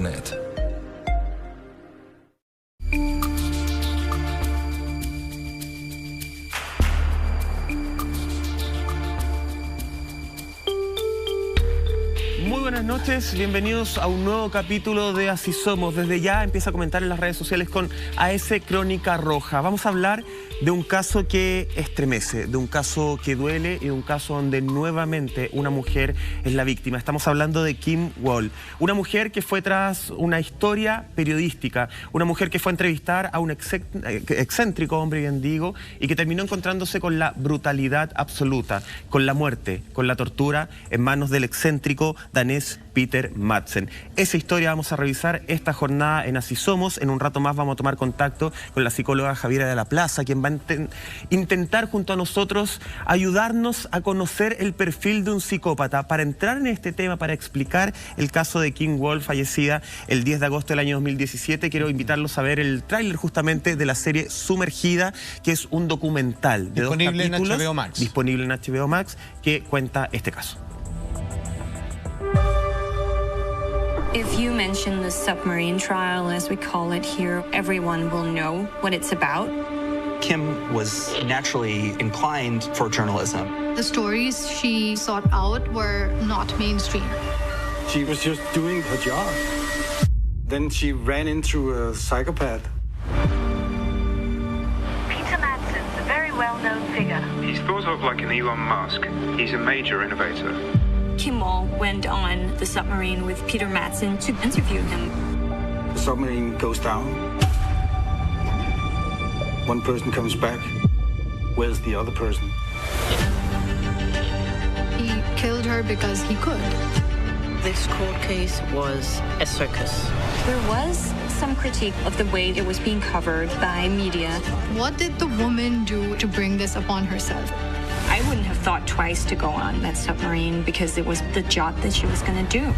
Internet. Muy buenas noches, bienvenidos a un nuevo capítulo de Así Somos. Desde ya empieza a comentar en las redes sociales con AS Crónica Roja. Vamos a hablar de un caso que estremece, de un caso que duele y de un caso donde nuevamente una mujer es la víctima. Estamos hablando de Kim Wall, una mujer que fue tras una historia periodística, una mujer que fue a entrevistar a un excéntrico hombre, bien digo, y que terminó encontrándose con la brutalidad absoluta, con la muerte, con la tortura en manos del excéntrico danés Peter Madsen. Esa historia vamos a revisar esta jornada en Así Somos. En un rato más vamos a tomar contacto con la psicóloga Javiera de la Plaza, quien va a intentar junto a nosotros ayudarnos a conocer el perfil de un psicópata. Para entrar en este tema, para explicar el caso de Kim Wall, fallecida el 10 de agosto del año 2017, quiero invitarlos a ver el tráiler justamente de la serie Sumergida, que es un documental de disponible 2 capítulos, en HBO Max. Disponible en HBO Max, que cuenta este caso. If you mention the submarine trial, as we call it here, everyone will know what it's about. Kim was naturally inclined for journalism. The stories she sought out were not mainstream. She was just doing her job. Then she ran into a psychopath. Peter Madsen's a very well-known figure. He's thought of like an Elon Musk. He's a major innovator. Kim Wall went on the submarine with Peter Madsen to interview him. The submarine goes down. One person comes back. Where's the other person? He killed her because he could. This court case was a circus. There was some critique of the way it was being covered by media. What did the woman do to bring this upon herself? I wouldn't have thought twice to go on that submarine because it was the job that she was going to do.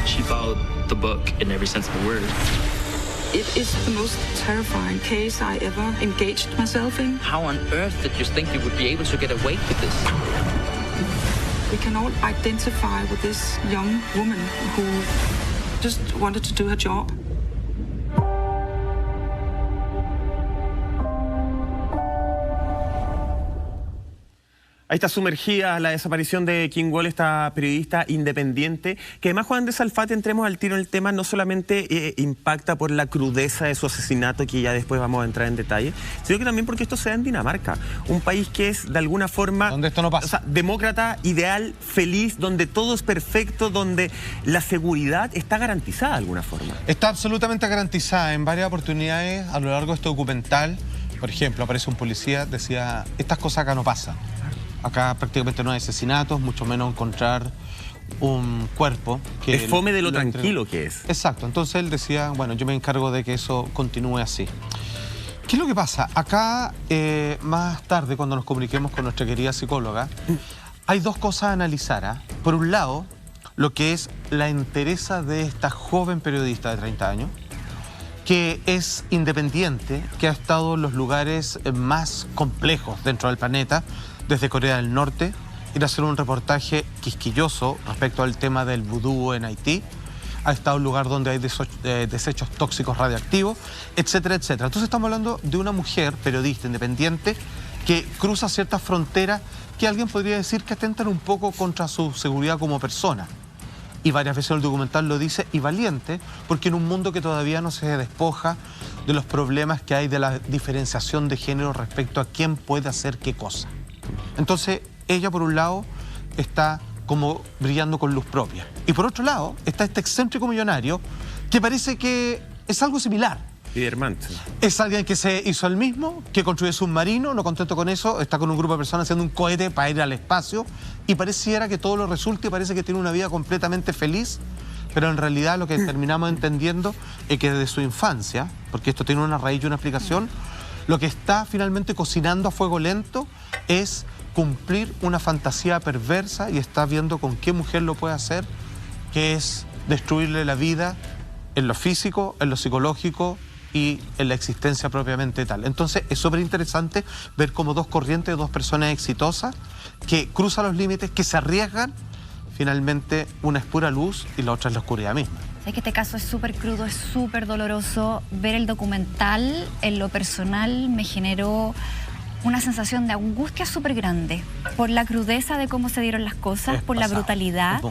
She followed the book in every sense of the word. It is the most terrifying case I ever engaged myself in. How on earth did you think you would be able to get away with this? We can all identify with this young woman who just wanted to do her job. Ahí está sumergida la desaparición de Kim Wall, esta periodista independiente, que además, Juan de Salfate, entremos al tiro en el tema, no solamente impacta por la crudeza de su asesinato, que ya después vamos a entrar en detalle, sino que también porque esto se da en Dinamarca, un país que es de alguna forma donde esto no pasa. O sea, demócrata, ideal, feliz, donde todo es perfecto, donde la seguridad está garantizada de alguna forma. Está absolutamente garantizada. En varias oportunidades a lo largo de este documental, por ejemplo, aparece un policía, decía, estas cosas acá no pasan. Acá prácticamente no hay asesinatos, mucho menos encontrar un cuerpo. Que es fome de lo tranquilo que es. Exacto, entonces él decía, bueno, yo me encargo de que eso continúe así. ¿Qué es lo que pasa? Acá, más tarde, cuando nos comuniquemos con nuestra querida psicóloga, hay dos cosas a analizar. Por un lado, lo que es la entereza de esta joven periodista de 30 años, que es independiente, que ha estado en los lugares más complejos dentro del planeta, desde Corea del Norte, ir a hacer un reportaje quisquilloso respecto al tema del vudú en Haití. Ha estado en un lugar donde hay desechos tóxicos radioactivos, etcétera, etcétera. Entonces estamos hablando de una mujer periodista independiente que cruza ciertas fronteras que alguien podría decir que atentan un poco contra su seguridad como persona. Y varias veces el documental lo dice, y valiente, porque en un mundo que todavía no se despoja de los problemas que hay de la diferenciación de género respecto a quién puede hacer qué cosa. Entonces, ella por un lado está como brillando con luz propia. Y por otro lado, está este excéntrico millonario que parece que es algo similar. Peter Madsen. Es alguien que se hizo el mismo, que construye submarino, no contento con eso, está con un grupo de personas haciendo un cohete para ir al espacio y pareciera que todo lo resulta y parece que tiene una vida completamente feliz, pero en realidad lo que terminamos entendiendo es que desde su infancia, porque esto tiene una raíz y una explicación, lo que está finalmente cocinando a fuego lento es cumplir una fantasía perversa y está viendo con qué mujer lo puede hacer, que es destruirle la vida en lo físico, en lo psicológico y en la existencia propiamente tal. Entonces es súper interesante ver cómo dos corrientes, dos personas exitosas que cruzan los límites, que se arriesgan, finalmente una es pura luz y la otra es la oscuridad misma. Es que este caso es súper crudo, es súper doloroso. Ver el documental, en lo personal, me generó una sensación de angustia súper grande por la crudeza de cómo se dieron las cosas, por la brutalidad.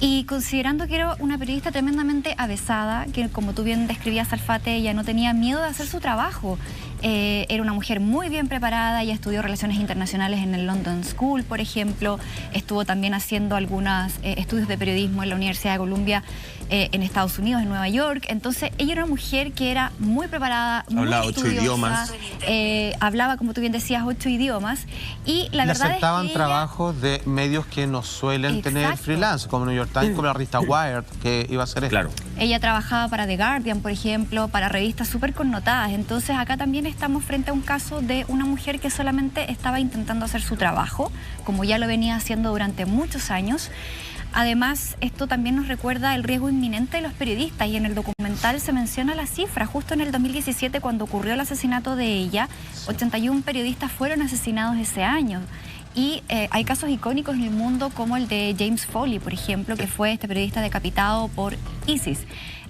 Y considerando que era una periodista tremendamente avesada, que como tú bien describías, Salfate, ella no tenía miedo de hacer su trabajo. Era una mujer muy bien preparada, ella estudió Relaciones Internacionales en el London School, por ejemplo. Estuvo también haciendo algunos estudios de periodismo en la Universidad de Columbia en Estados Unidos, en Nueva York. Entonces, ella era una mujer que era muy preparada, muy hablaba 8 idiomas. Hablaba, como tú bien decías, 8 idiomas. Y la verdad aceptaban es que trabajos de medios que no suelen tener freelance, como New York Times, como la revista Wired, que iba a ser claro. Ella trabajaba para The Guardian, por ejemplo, para revistas súper connotadas. Entonces, acá también estamos frente a un caso de una mujer que solamente estaba intentando hacer su trabajo, como ya lo venía haciendo durante muchos años. Además, esto también nos recuerda el riesgo inminente de los periodistas, y en el documental se menciona la cifra. Justo en el 2017, cuando ocurrió el asesinato de ella, 81 periodistas fueron asesinados ese año. Y hay casos icónicos en el mundo como el de James Foley, por ejemplo, que fue este periodista decapitado por ISIS.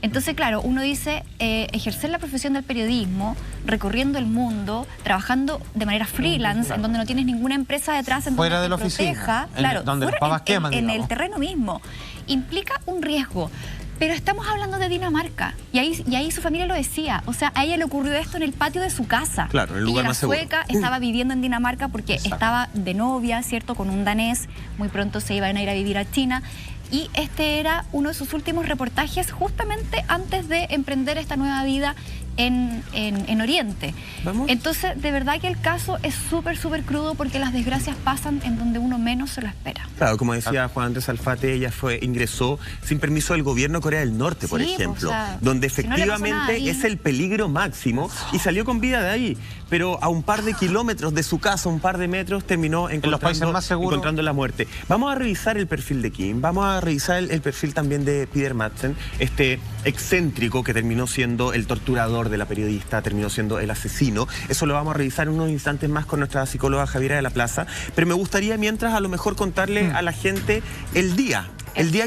Entonces, claro, uno dice, ejercer la profesión del periodismo, recorriendo el mundo, trabajando de manera freelance, en donde no tienes ninguna empresa detrás, en fuera donde de la oficina, claro, donde los papas queman, en el terreno mismo, implica un riesgo. Pero estamos hablando de Dinamarca, y ahí su familia lo decía. O sea, a ella le ocurrió esto en el patio de su casa. Claro, en el lugar más seguro. Ella era sueca, estaba viviendo en Dinamarca porque estaba de novia, ¿cierto?, con un danés. Muy pronto se iban a ir a vivir a China. Y este era uno de sus últimos reportajes justamente antes de emprender esta nueva vida en Oriente. ¿Vamos? Entonces, de verdad que el caso es súper, súper crudo, porque las desgracias pasan en donde uno menos se lo espera. Claro, como decía Juan Andrés Salfate, ella ingresó sin permiso del gobierno de Corea del Norte, por ejemplo, o sea, donde si no le pasó nada efectivamente ahí, es el peligro máximo, y salió con vida de ahí. Pero a un par de kilómetros de su casa, un par de metros, terminó encontrando la muerte. Vamos a revisar el perfil de Kim, vamos a revisar el perfil también de Peter Madsen, este excéntrico que terminó siendo el torturador de la periodista, terminó siendo el asesino. Eso lo vamos a revisar en unos instantes más con nuestra psicóloga Javiera de la Plaza. Pero me gustaría, mientras, a lo mejor contarle a la gente el día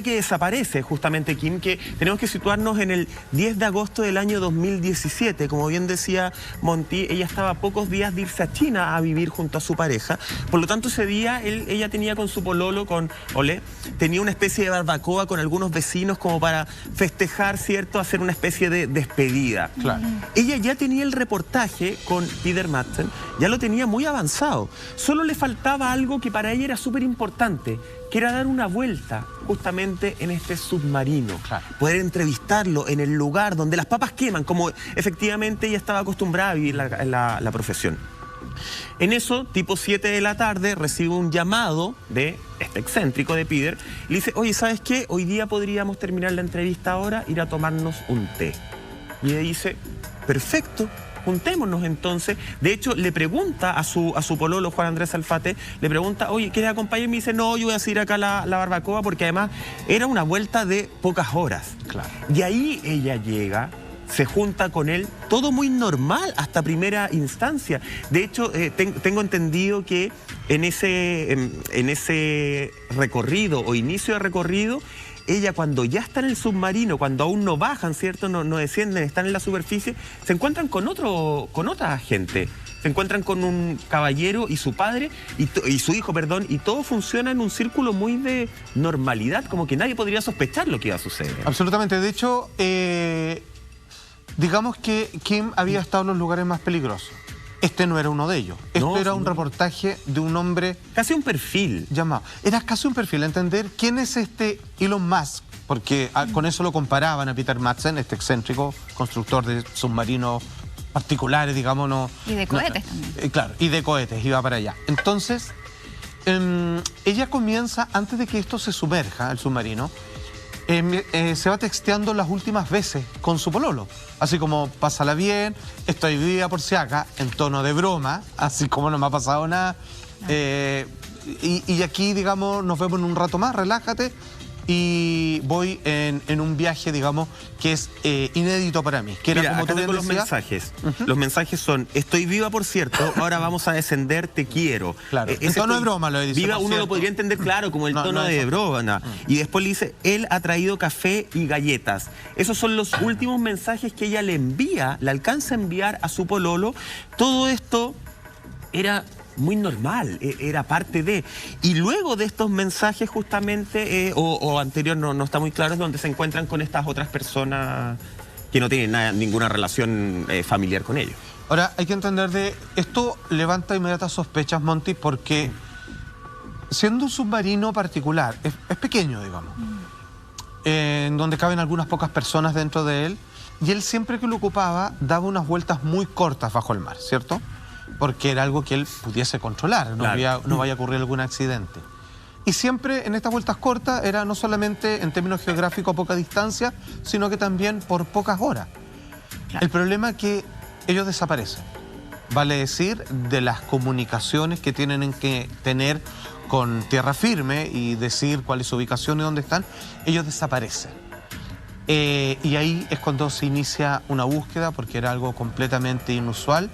que desaparece justamente Kim, que tenemos que situarnos en el 10 de agosto del año 2017. Como bien decía Monty, ella estaba a pocos días de irse a China a vivir junto a su pareja. Por lo tanto, ese día ella tenía con su pololo, con Olé, tenía una especie de barbacoa con algunos vecinos como para festejar, ¿cierto?, hacer una especie de despedida. Claro. Ella ya tenía el reportaje con Peter Madsen, ya lo tenía muy avanzado. Solo le faltaba algo que para ella era súper importante, que era dar una vuelta justamente en este submarino, poder entrevistarlo en el lugar donde las papas queman, como efectivamente ella estaba acostumbrada a vivir la profesión. En eso, tipo 7 de la tarde, recibe un llamado de este excéntrico de Peter y le dice: oye, ¿sabes qué? Hoy día podríamos terminar la entrevista ahora, ir a tomarnos un té. Y ella dice: perfecto, juntémonos entonces. De hecho, le pregunta a su pololo, Juan Andrés Salfate, le pregunta: oye, ¿quieres acompañarme? Y me dice: no, yo voy a seguir acá la barbacoa, porque además era una vuelta de pocas horas. Claro. Y ahí ella llega, se junta con él, todo muy normal hasta primera instancia. De hecho, tengo entendido que en ese recorrido o inicio de recorrido, ella, cuando ya está en el submarino, cuando aún no bajan, ¿cierto?, no descienden, están en la superficie, se encuentran con otra gente. Se encuentran con un caballero y su padre, y su hijo, perdón, y todo funciona en un círculo muy de normalidad, como que nadie podría sospechar lo que iba a suceder. Absolutamente. De hecho, digamos que Kim había estado en los lugares más peligrosos. Este no era uno de ellos. Esto era un reportaje de un hombre... Casi un perfil. Llamado. Era casi un perfil, entender quién es este Elon Musk, porque con eso lo comparaban a Peter Madsen, este excéntrico constructor de submarinos particulares, digamos. Y de cohetes también. Claro, y de cohetes, iba para allá. Entonces, ella comienza, antes de que esto se sumerja, el submarino, se va texteando las últimas veces con su pololo, así como: pásala bien, estoy viva por si acá, en tono de broma, así como no me ha pasado nada. Y aquí, digamos, nos vemos en un rato más, relájate. y voy en un viaje, digamos, que es inédito para mí. Que era, mira, como acá tú bien tengo los decías, mensajes. Los mensajes son: estoy viva, por cierto, ahora vamos a descender, te quiero. Claro, en tono de broma lo dice. Viva, uno lo podría entender, claro, como el tono de broma. Y después le dice: él ha traído café y galletas. Esos son los últimos mensajes que ella le envía, le alcanza a enviar a su pololo. Todo esto era muy normal, era parte de. Y luego de estos mensajes justamente, o anterior, no está muy claro, es donde se encuentran con estas otras personas que no tienen ninguna relación familiar con ellos. Ahora, hay que entender de esto levanta inmediatas sospechas, Monty, porque siendo un submarino particular, es pequeño, digamos, en donde caben algunas pocas personas dentro de él, y él siempre que lo ocupaba daba unas vueltas muy cortas bajo el mar, ¿cierto? Porque era algo que él pudiese controlar, no vaya a ocurrir algún accidente. Y siempre en estas vueltas cortas era no solamente en términos geográficos a poca distancia, sino que también por pocas horas. Claro. El problema es que ellos desaparecen. Vale decir, de las comunicaciones que tienen que tener con tierra firme y decir cuál es su ubicación y dónde están, ellos desaparecen. Y ahí es cuando se inicia una búsqueda, porque era algo completamente inusual.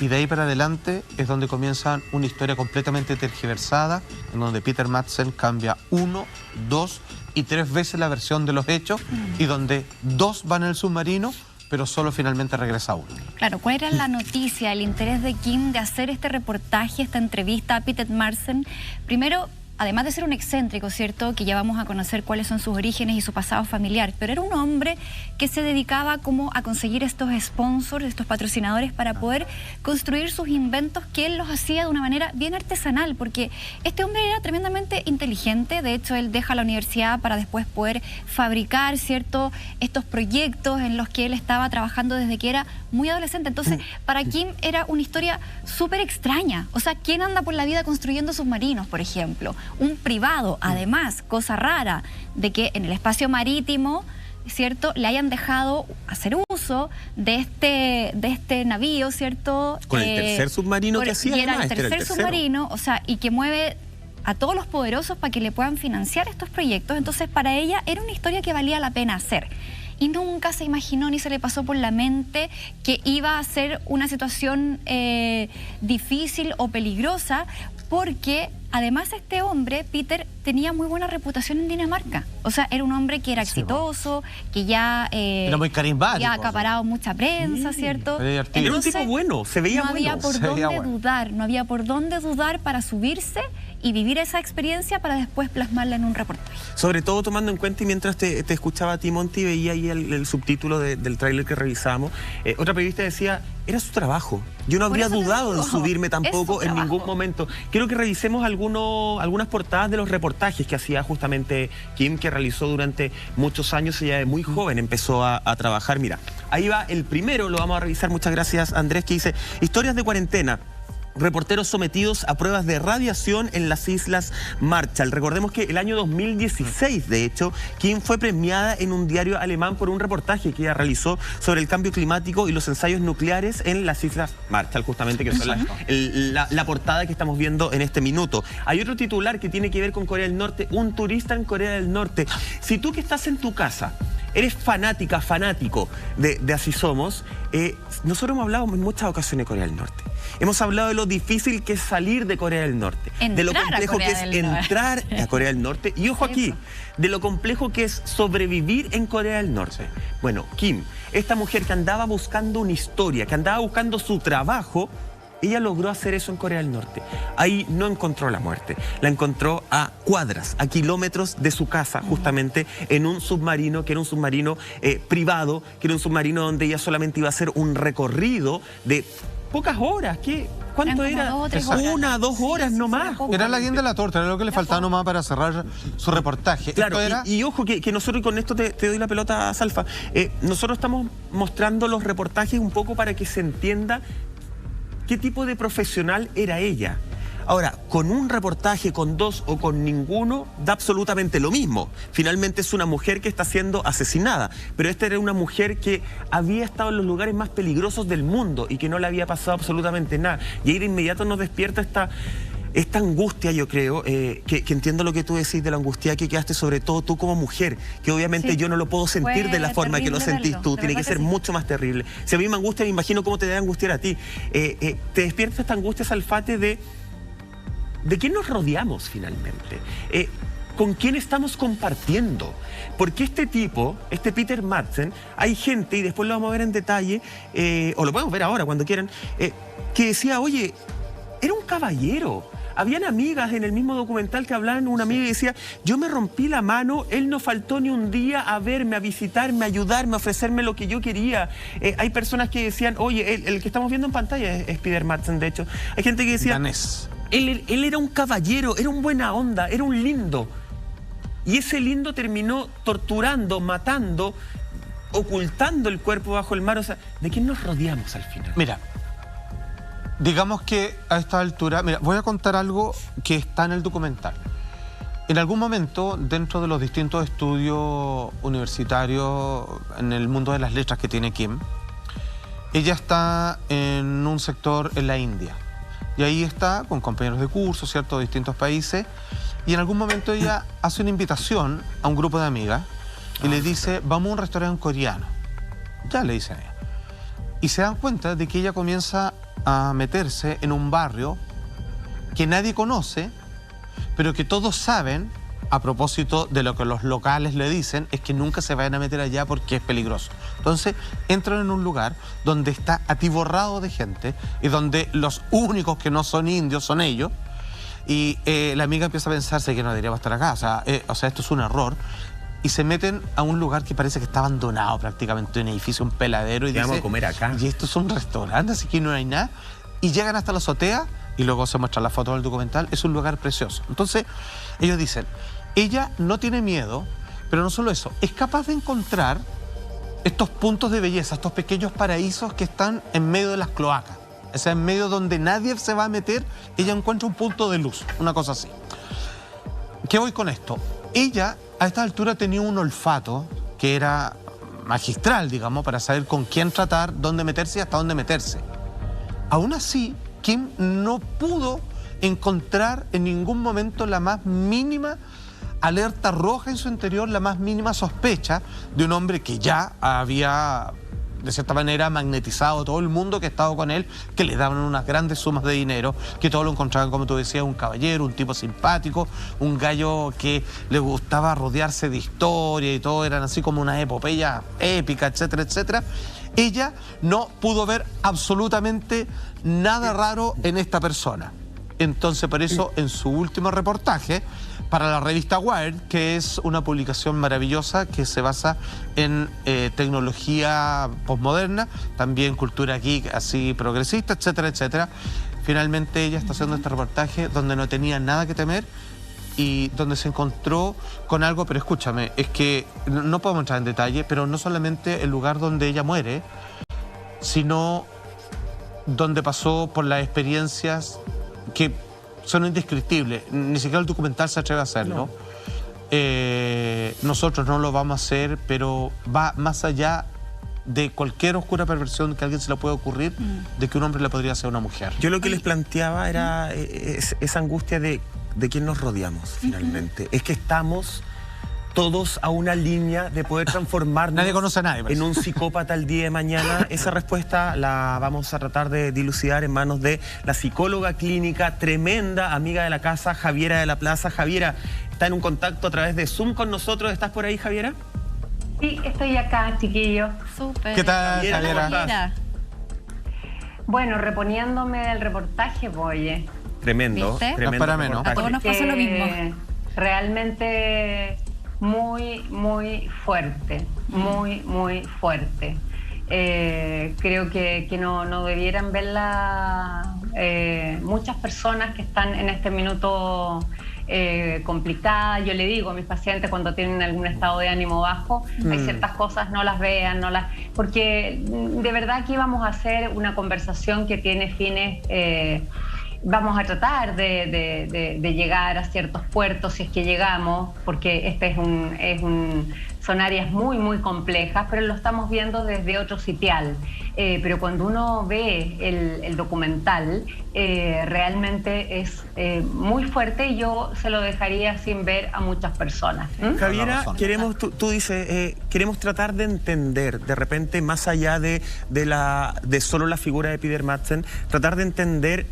Y de ahí para adelante es donde comienza una historia completamente tergiversada, en donde Peter Madsen cambia 1, 2 y 3 veces la versión de los hechos, y donde 2 van en el submarino, pero solo finalmente regresa 1. Claro, ¿cuál era la noticia, el interés de Kim de hacer este reportaje, esta entrevista a Peter Madsen? Primero, además de ser un excéntrico, ¿cierto?, que ya vamos a conocer cuáles son sus orígenes y su pasado familiar, pero era un hombre que se dedicaba como a conseguir estos sponsors, estos patrocinadores, para poder construir sus inventos, que él los hacía de una manera bien artesanal, porque este hombre era tremendamente inteligente. De hecho, él deja la universidad para después poder fabricar, ¿cierto?, estos proyectos en los que él estaba trabajando desde que era muy adolescente. Entonces, para Kim era una historia súper extraña. O sea, ¿quién anda por la vida construyendo submarinos, por ejemplo? Un privado, además, cosa rara, de que en el espacio marítimo, ¿cierto?, le hayan dejado hacer uso de este navío, ¿cierto? Con el tercer submarino que hacía. Y era el tercer submarino, o sea, y que mueve a todos los poderosos para que le puedan financiar estos proyectos. Entonces, para ella era una historia que valía la pena hacer. Y nunca se imaginó ni se le pasó por la mente que iba a ser una situación difícil o peligrosa, porque además este hombre, Peter, tenía muy buena reputación en Dinamarca. O sea, era un hombre que era exitoso, que ya era muy carismático, ha acaparado mucha prensa, ¿cierto? Entonces, era un tipo bueno, se veía bueno. No había por dónde dudar para subirse y vivir esa experiencia para después plasmarla en un reportaje. Sobre todo tomando en cuenta, y mientras te escuchaba a ti, Monty, veía ahí el subtítulo del tráiler que revisamos, otra periodista decía: era su trabajo. Yo no habría dudado en subirme tampoco en ningún momento. Quiero que revisemos algunas portadas de los reportajes que hacía justamente Kim, que realizó durante muchos años. Ella de muy joven empezó a trabajar. Mira, ahí va el primero, lo vamos a revisar. Muchas gracias, Andrés, que dice: historias de cuarentena. Reporteros sometidos a pruebas de radiación en las Islas Marshall. Recordemos que el año 2016, de hecho, Kim fue premiada en un diario alemán por un reportaje que ella realizó sobre el cambio climático y los ensayos nucleares en las Islas Marshall, justamente, que son la portada que estamos viendo en este minuto. Hay otro titular que tiene que ver con Corea del Norte: un turista en Corea del Norte. Si tú que estás en tu casa eres fanático de Así Somos, nosotros hemos hablado en muchas ocasiones de Corea del Norte. Hemos hablado de lo difícil que es salir de Corea del Norte, de lo complejo que es entrar a Corea del Norte, y ojo aquí, de lo complejo que es sobrevivir en Corea del Norte. Bueno, Kim, esta mujer que andaba buscando una historia, que andaba buscando su trabajo, ella logró hacer eso en Corea del Norte. Ahí no encontró la muerte, la encontró a cuadras, a kilómetros de su casa, justamente en un submarino, que era un submarino privado, que era un submarino donde ella solamente iba a hacer un recorrido de pocas horas. ¿Cuánto era? 1 o 2 horas nomás. Era la guinda de la torta, era lo que le faltaba nomás para cerrar su reportaje. Claro, y ojo que nosotros, y con esto te doy la pelota a Salfa, nosotros estamos mostrando los reportajes un poco para que se entienda qué tipo de profesional era ella. Ahora, con un reportaje, con 2 o con ninguno, da absolutamente lo mismo. Finalmente es una mujer que está siendo asesinada, pero esta era una mujer que había estado en los lugares más peligrosos del mundo y que no le había pasado absolutamente nada. Y ahí de inmediato nos despierta esta angustia, yo creo, que entiendo lo que tú decís de la angustia que quedaste, sobre todo tú como mujer, que obviamente yo no lo puedo sentir de la forma que lo sentís tú, tiene que ser mucho más terrible. Si a mí me angustia, me imagino cómo te debe angustiar a ti. Te despierta esta angustia, Salfate, ¿de quién nos rodeamos finalmente? ¿Con quién estamos compartiendo? Porque este tipo, este Peter Madsen, hay gente, y después lo vamos a ver en detalle, o lo podemos ver ahora cuando quieran, que decía, oye, era un caballero. Habían amigas en el mismo documental que hablaban, una amiga y decía, yo me rompí la mano, él no faltó ni un día a verme, a visitarme, a ayudarme, a ofrecerme lo que yo quería. Hay personas que decían, oye, el que estamos viendo en pantalla es Peter Madsen, de hecho. Hay gente que decía, él era un caballero, era un buena onda, era un lindo. Y ese lindo terminó torturando, matando, ocultando el cuerpo bajo el mar. O sea, ¿de quién nos rodeamos al final? Mira, digamos que a esta altura, mira, voy a contar algo que está en el documental. En algún momento, dentro de los distintos estudios universitarios en el mundo de las letras que tiene Kim, ella está en un sector en la India. Y ahí está con compañeros de curso, ¿cierto?, de distintos países. Y en algún momento ella hace una invitación a un grupo de amigas y le dice, vamos a un restaurante coreano. Ya le dicen ella. Y se dan cuenta de que ella comienza a meterse en un barrio que nadie conoce, pero que todos saben, a propósito de lo que los locales le dicen, es que nunca se vayan a meter allá porque es peligroso. Entonces entran en un lugar donde está atiborrado de gente y donde los únicos que no son indios son ellos. Y la amiga empieza a pensarse que no deberíamos estar acá, o sea, esto es un error. Y se meten a un lugar que parece que está abandonado prácticamente, un edificio, un peladero. Y vamos a comer acá. Y esto es un restaurante, así que no hay nada. Y llegan hasta la azotea, y luego se muestra la foto del documental, es un lugar precioso. Entonces, ellos dicen, ella no tiene miedo, pero no solo eso, es capaz de encontrar estos puntos de belleza, estos pequeños paraísos que están en medio de las cloacas. O sea, en medio donde nadie se va a meter, ella encuentra un punto de luz, una cosa así. ¿Qué voy con esto? Ella, a esta altura, tenía un olfato que era magistral, digamos, para saber con quién tratar, dónde meterse y hasta dónde meterse. Aún así, Kim no pudo encontrar en ningún momento la más mínima alerta roja en su interior, la más mínima sospecha de un hombre que ya había, de cierta manera, magnetizado a todo el mundo que ha estado con él, que le daban unas grandes sumas de dinero, que todos lo encontraban, como tú decías, un caballero, un tipo simpático, un gallo que le gustaba rodearse de historia y todo, eran así como una epopeya épica, etcétera, etcétera. Ella no pudo ver absolutamente nada raro en esta persona. Entonces, por eso, en su último reportaje, para la revista Wired, que es una publicación maravillosa que se basa en tecnología posmoderna, también cultura geek, así progresista, etcétera, etcétera. Finalmente ella está haciendo este reportaje donde no tenía nada que temer y donde se encontró con algo, pero escúchame, es que no podemos entrar en detalle, pero no solamente el lugar donde ella muere, sino donde pasó por las experiencias que son indescriptibles. Ni siquiera el documental se atreve a hacerlo. Nosotros no lo vamos a hacer, pero va más allá de cualquier oscura perversión que a alguien se le pueda ocurrir, de que un hombre le podría hacer a una mujer. Yo lo que les planteaba era esa angustia de quién nos rodeamos finalmente. Es que estamos todos a una línea de poder transformarnos. Nadie conoce a nadie, en un psicópata el día de mañana. Esa respuesta la vamos a tratar de dilucidar en manos de la psicóloga clínica, tremenda amiga de la casa, Javiera de la Plaza. Javiera está en un contacto a través de Zoom con nosotros. ¿Estás por ahí, Javiera? Sí, estoy acá, chiquillos. Súper. ¿Qué tal, Javiera? Bueno, reponiéndome del reportaje, oye. Tremendo, ¿viste? tremendo. A todos nos pasó lo mismo. Realmente muy fuerte, muy fuerte. Creo que no debieran verla muchas personas que están en este minuto complicadas. Yo le digo a mis pacientes cuando tienen algún estado de ánimo bajo, hay ciertas cosas, no las vean, porque de verdad aquí vamos a hacer una conversación que tiene fines vamos a tratar de llegar a ciertos puertos si es que llegamos, porque son áreas muy, muy complejas, pero lo estamos viendo desde otro sitial. Pero cuando uno ve el documental, realmente es muy fuerte y yo se lo dejaría sin ver a muchas personas. Javiera, tú dices, queremos tratar de entender, de repente, más allá de solo la figura de Peter Madsen, tratar de entender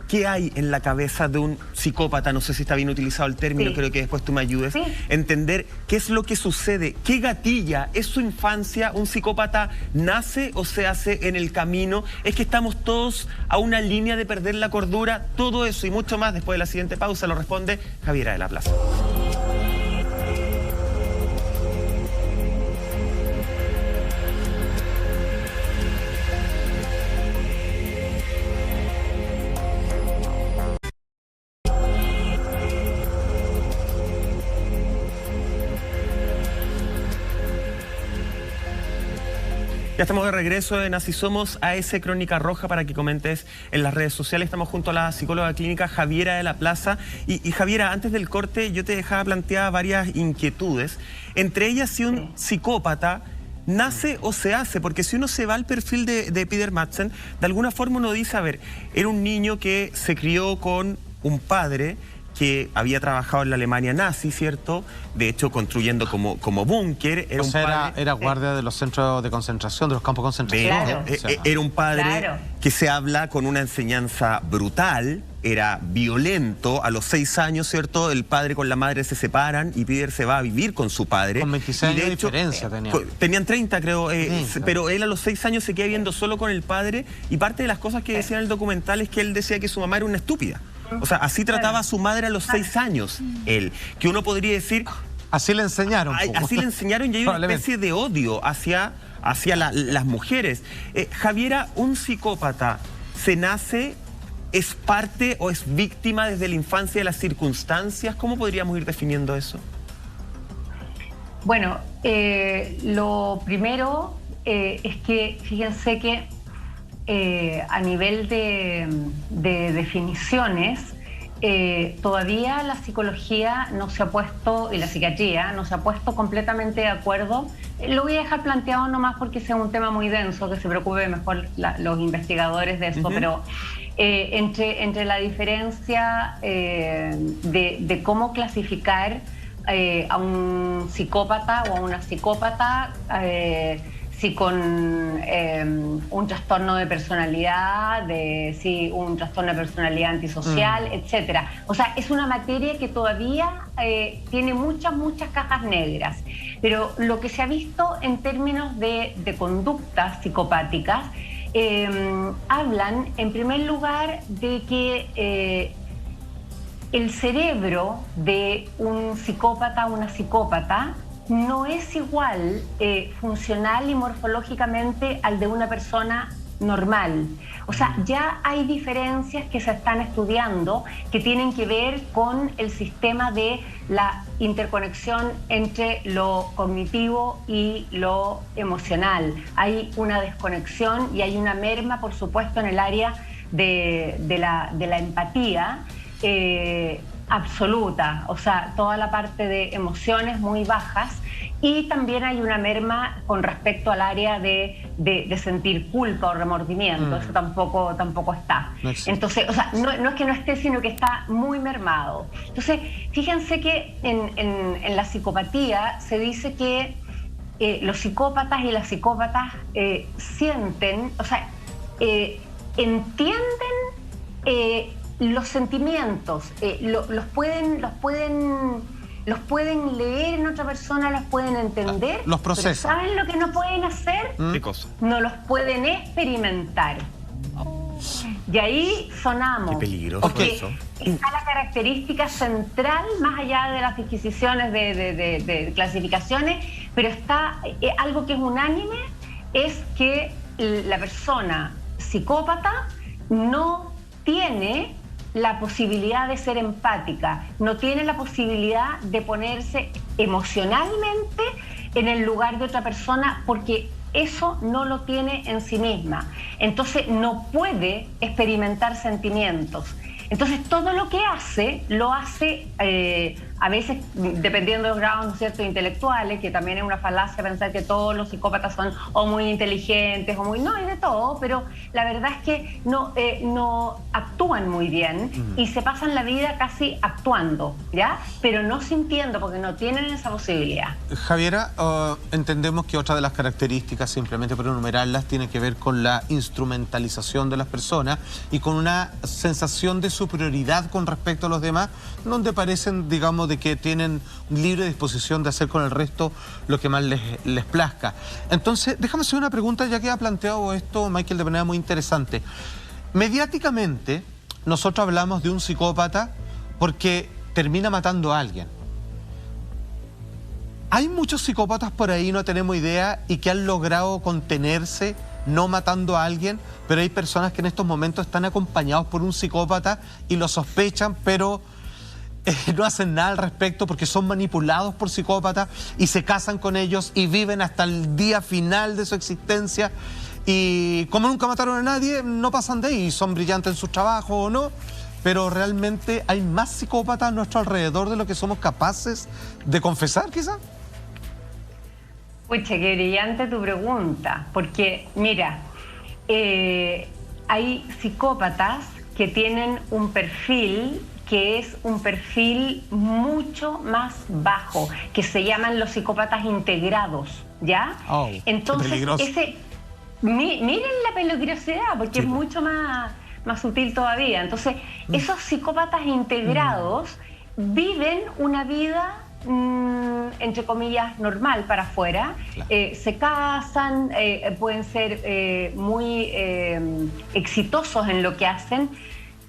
qué hay en la cabeza de un psicópata, no sé si está bien utilizado el término, creo que después tú me ayudes, entender qué es lo que sucede, qué gatilla, ¿es su infancia? ¿Un psicópata nace o se hace en el camino? ¿Es que estamos todos a una línea de perder la cordura? Todo eso y mucho más después de la siguiente pausa lo responde Javiera de la Plaza. Ya estamos de regreso en Así Somos, AS Crónica Roja, para que comentes en las redes sociales. Estamos junto a la psicóloga clínica Javiera de la Plaza. Y Javiera, antes del corte yo te dejaba plantear varias inquietudes. Entre ellas, si un psicópata nace o se hace, porque si uno se va al perfil de Peter Madsen, de alguna forma uno dice, a ver, era un niño que se crió con un padre que había trabajado en la Alemania nazi, ¿cierto? De hecho, construyendo como búnker. Era guardia de los centros de concentración, de los campos de concentración. Claro. Era un padre que se habla con una enseñanza brutal, era violento. A los 6 años, ¿cierto? El padre con la madre se separan y Peter se va a vivir con su padre. Con 26 años de diferencia tenían. Tenían 30, creo. Pero él a los 6 años se queda viviendo solo con el padre, y parte de las cosas que decía en el documental es que él decía que su mamá era una estúpida. O sea, así trataba a su madre a los 6 años, él. Que uno podría decir... Así le enseñaron. Así le enseñaron, y hay una especie de odio hacia las mujeres. Javiera, ¿un psicópata se nace, es parte o es víctima desde la infancia de las circunstancias? ¿Cómo podríamos ir definiendo eso? Bueno, lo primero es que, fíjense que a nivel de definiciones, todavía la psicología no se ha puesto, y la psiquiatría no se ha puesto completamente de acuerdo. Lo voy a dejar planteado nomás porque sea un tema muy denso, que se preocupe mejor los investigadores de eso, pero entre la diferencia de cómo clasificar a un psicópata o a una psicópata, si con un trastorno de personalidad, si un trastorno de personalidad antisocial, etcétera. O sea, es una materia que todavía tiene muchas cajas negras. Pero lo que se ha visto en términos de conductas psicopáticas, hablan en primer lugar de que el cerebro de un psicópata o una psicópata no es igual funcional y morfológicamente al de una persona normal. O sea, ya hay diferencias que se están estudiando que tienen que ver con el sistema de la interconexión entre lo cognitivo y lo emocional. Hay una desconexión y hay una merma, por supuesto, en el área de la empatía absoluta, o sea, toda la parte de emociones muy bajas, y también hay una merma con respecto al área de sentir culpa o remordimiento. Eso tampoco está. No, entonces, o sea, no es que no esté, sino que está muy mermado. Entonces, fíjense que en la psicopatía se dice que los psicópatas y las psicópatas sienten, o sea, entienden los sentimientos, los pueden leer en otra persona, los pueden entender, los procesan. ¿Saben lo que no pueden hacer? ¿Qué cosa? No los pueden experimentar. Y ahí sonamos. Qué peligroso eso. Está la característica central, más allá de las disquisiciones de clasificaciones, pero está algo que es unánime, es que la persona psicópata no tiene la posibilidad de ser empática, no tiene la posibilidad de ponerse emocionalmente en el lugar de otra persona, porque eso no lo tiene en sí misma. Entonces no puede experimentar sentimientos. Entonces, todo lo que hace, lo hace a veces, dependiendo de los grados, ¿no es cierto?, intelectuales, que también es una falacia pensar que todos los psicópatas son o muy inteligentes o muy... No, hay de todo, pero la verdad es que no actúan muy bien y se pasan la vida casi actuando, ¿ya? Pero no sintiendo, porque no tienen esa posibilidad. Javiera, entendemos que otra de las características, simplemente por enumerarlas, tiene que ver con la instrumentalización de las personas y con una sensación de superioridad con respecto a los demás, donde parecen, digamos, de que tienen libre disposición de hacer con el resto lo que más les plazca. Entonces, déjame hacer una pregunta, ya que ha planteado esto Michael de manera muy interesante. Mediáticamente, nosotros hablamos de un psicópata porque termina matando a alguien. Hay muchos psicópatas por ahí, no tenemos idea, y que han logrado contenerse no matando a alguien, pero hay personas que en estos momentos están acompañados por un psicópata y lo sospechan, pero no hacen nada al respecto porque son manipulados por psicópatas y se casan con ellos y viven hasta el día final de su existencia, y como nunca mataron a nadie, no pasan de ahí, son brillantes en su trabajo o no, pero realmente hay más psicópatas a nuestro alrededor de lo que somos capaces de confesar, quizá. Pucha, qué brillante tu pregunta, porque mira, hay psicópatas que tienen un perfil que es un perfil mucho más bajo, que se llaman los psicópatas integrados, ¿ya? Oh, entonces, miren la peligrosidad, porque sí, es mucho más sutil todavía. Entonces, esos psicópatas integrados viven una vida, entre comillas, normal para afuera, claro. Se casan, pueden ser muy exitosos en lo que hacen,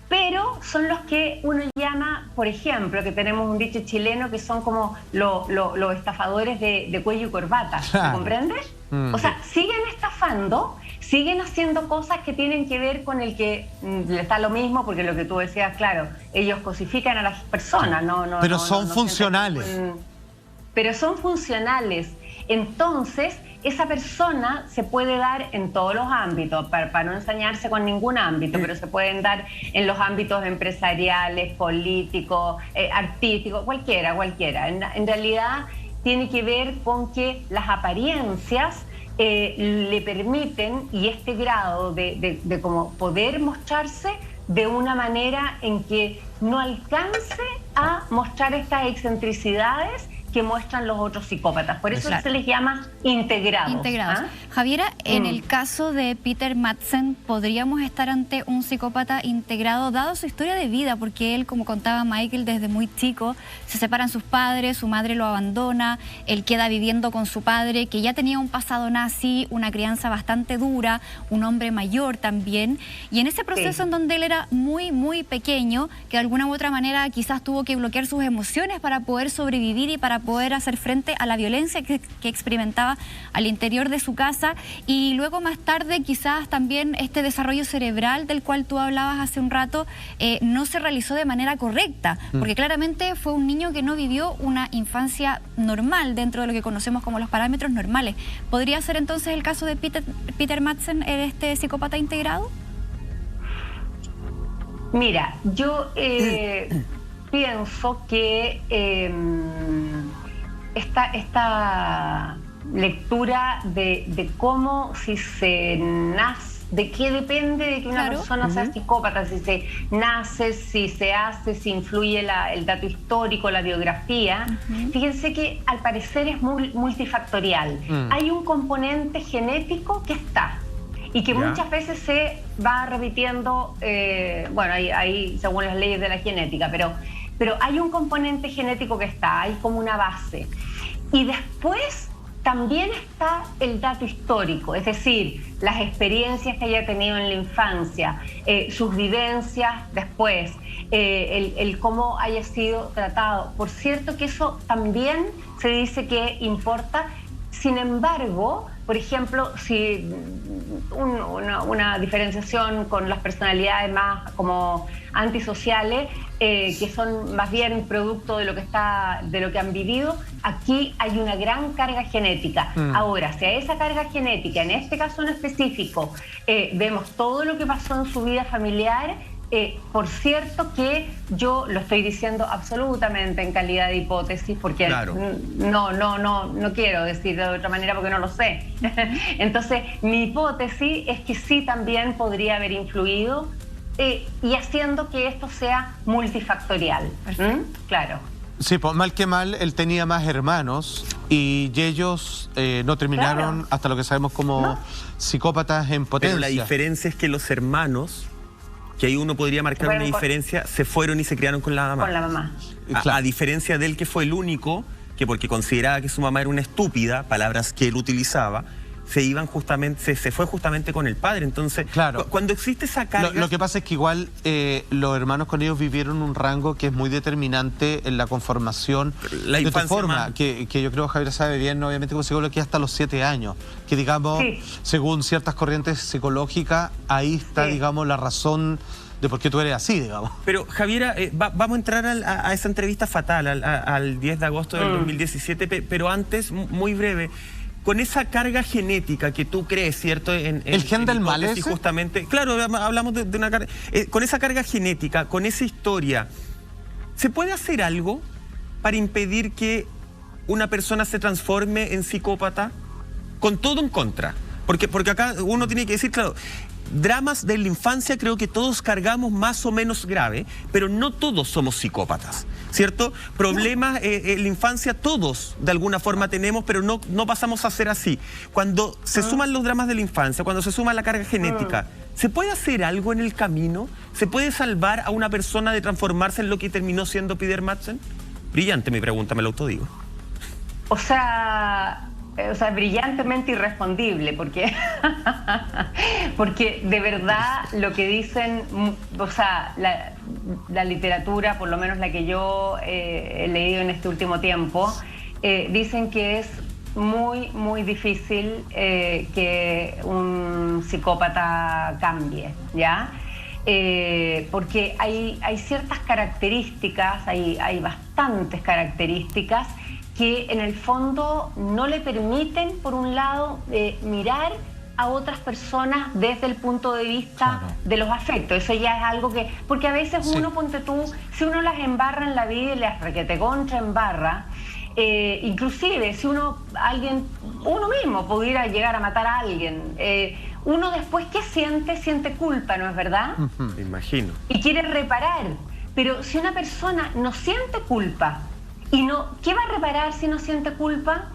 pero son los que uno llama, por ejemplo, que tenemos un dicho chileno, que son como los estafadores de cuello y corbata, ¿me comprendes? O sea, siguen estafando, siguen haciendo cosas que tienen que ver con el que les da lo mismo, porque lo que tú decías, claro, ellos cosifican a las personas, pero son funcionales. Pero son funcionales. Entonces, esa persona se puede dar en todos los ámbitos, para no ensañarse con ningún ámbito, pero se pueden dar en los ámbitos empresariales, políticos, artísticos, cualquiera. En realidad tiene que ver con que las apariencias le permiten, y este grado de como poder mostrarse de una manera en que no alcance a mostrar estas excentricidades que muestran los otros psicópatas. Por eso claro, se les llama integrados. ¿Ah? Javiera, en el caso de Peter Madsen, ¿podríamos estar ante un psicópata integrado, dado su historia de vida? Porque él, como contaba Michael, desde muy chico, se separan sus padres, su madre lo abandona, él queda viviendo con su padre, que ya tenía un pasado nazi, una crianza bastante dura, un hombre mayor también, y en ese proceso en donde él era muy, muy pequeño, que de alguna u otra manera quizás tuvo que bloquear sus emociones para poder sobrevivir y para poder hacer frente a la violencia que experimentaba al interior de su casa, y luego más tarde quizás también este desarrollo cerebral del cual tú hablabas hace un rato no se realizó de manera correcta, porque claramente fue un niño que no vivió una infancia normal dentro de lo que conocemos como los parámetros normales. ¿Podría ser entonces el caso de Peter Madsen, este psicópata integrado? Mira, yo pienso que esta lectura de cómo si se nace, de qué depende de que una persona sea psicópata, si se nace, si se hace, si influye el dato histórico, la biografía. Fíjense que al parecer es multifactorial. Hay un componente genético que está y que muchas veces se va repitiendo, bueno, ahí según las leyes de la genética, pero hay un componente genético que está, hay como una base. Y después también está el dato histórico, es decir, las experiencias que haya tenido en la infancia, sus vivencias después, el cómo haya sido tratado. Por cierto que eso también se dice que importa. Sin embargo, por ejemplo, si una diferenciación con las personalidades más como antisociales, que son más bien producto de lo que han vivido, aquí hay una gran carga genética. Ahora, si a esa carga genética, en este caso en específico, vemos todo lo que pasó en su vida familiar, Por cierto que yo lo estoy diciendo absolutamente en calidad de hipótesis, porque claro, no quiero decir de otra manera porque no lo sé. Entonces, mi hipótesis es que sí también podría haber influido y haciendo que esto sea multifactorial. Claro. Sí, pues mal que mal, él tenía más hermanos y ellos no terminaron, hasta lo que sabemos, como psicópatas en potencia. Pero la diferencia es que los hermanos, que ahí uno podría marcar una diferencia, se fueron y se criaron con la mamá. Con la mamá. A diferencia de él, que fue el único que, porque consideraba que su mamá era una estúpida, palabras que él utilizaba, se fue justamente con el padre. Entonces, claro, cuando existe esa carga... Lo que pasa es que igual los hermanos con ellos vivieron un rango que es muy determinante en la conformación de tu forma, que yo creo Javier sabe bien, obviamente, como psicólogo, que hasta los 7 años, que digamos, según ciertas corrientes psicológicas, ahí está, digamos, la razón de por qué tú eres así, digamos. Pero, Javiera, vamos a entrar a esa entrevista fatal, al 10 de agosto del 2017, pero antes, muy breve, con esa carga genética que tú crees, ¿cierto? ¿El gen del mal ese? Justamente, claro, hablamos de una carga... con esa carga genética, con esa historia, ¿se puede hacer algo para impedir que una persona se transforme en psicópata? Con todo en contra. Porque acá uno tiene que decir, claro, dramas de la infancia creo que todos cargamos más o menos grave, pero no todos somos psicópatas, ¿cierto? Problemas en la infancia todos de alguna forma tenemos, pero no pasamos a ser así. Cuando se suman los dramas de la infancia, cuando se suma la carga genética, ¿se puede hacer algo en el camino? ¿Se puede salvar a una persona de transformarse en lo que terminó siendo Peter Madsen? Brillante mi pregunta, me lo autodigo. O sea, brillantemente irrespondible, porque de verdad lo que dicen, o sea, la literatura, por lo menos la que yo he leído en este último tiempo, dicen que es muy, muy difícil que un psicópata cambie, ¿ya? Porque hay ciertas características, hay bastantes características que en el fondo no le permiten, por un lado, mirar a otras personas desde el punto de vista de los afectos. Eso ya es algo que... Porque a veces uno, ponte tú, si uno las embarra en la vida y las requete contra embarra, inclusive si uno mismo pudiera llegar a matar a alguien, uno después, ¿qué siente? Siente culpa, ¿no es verdad? Me imagino. Y quiere reparar. Pero si una persona no siente culpa, y no, ¿qué va a reparar si no siente culpa?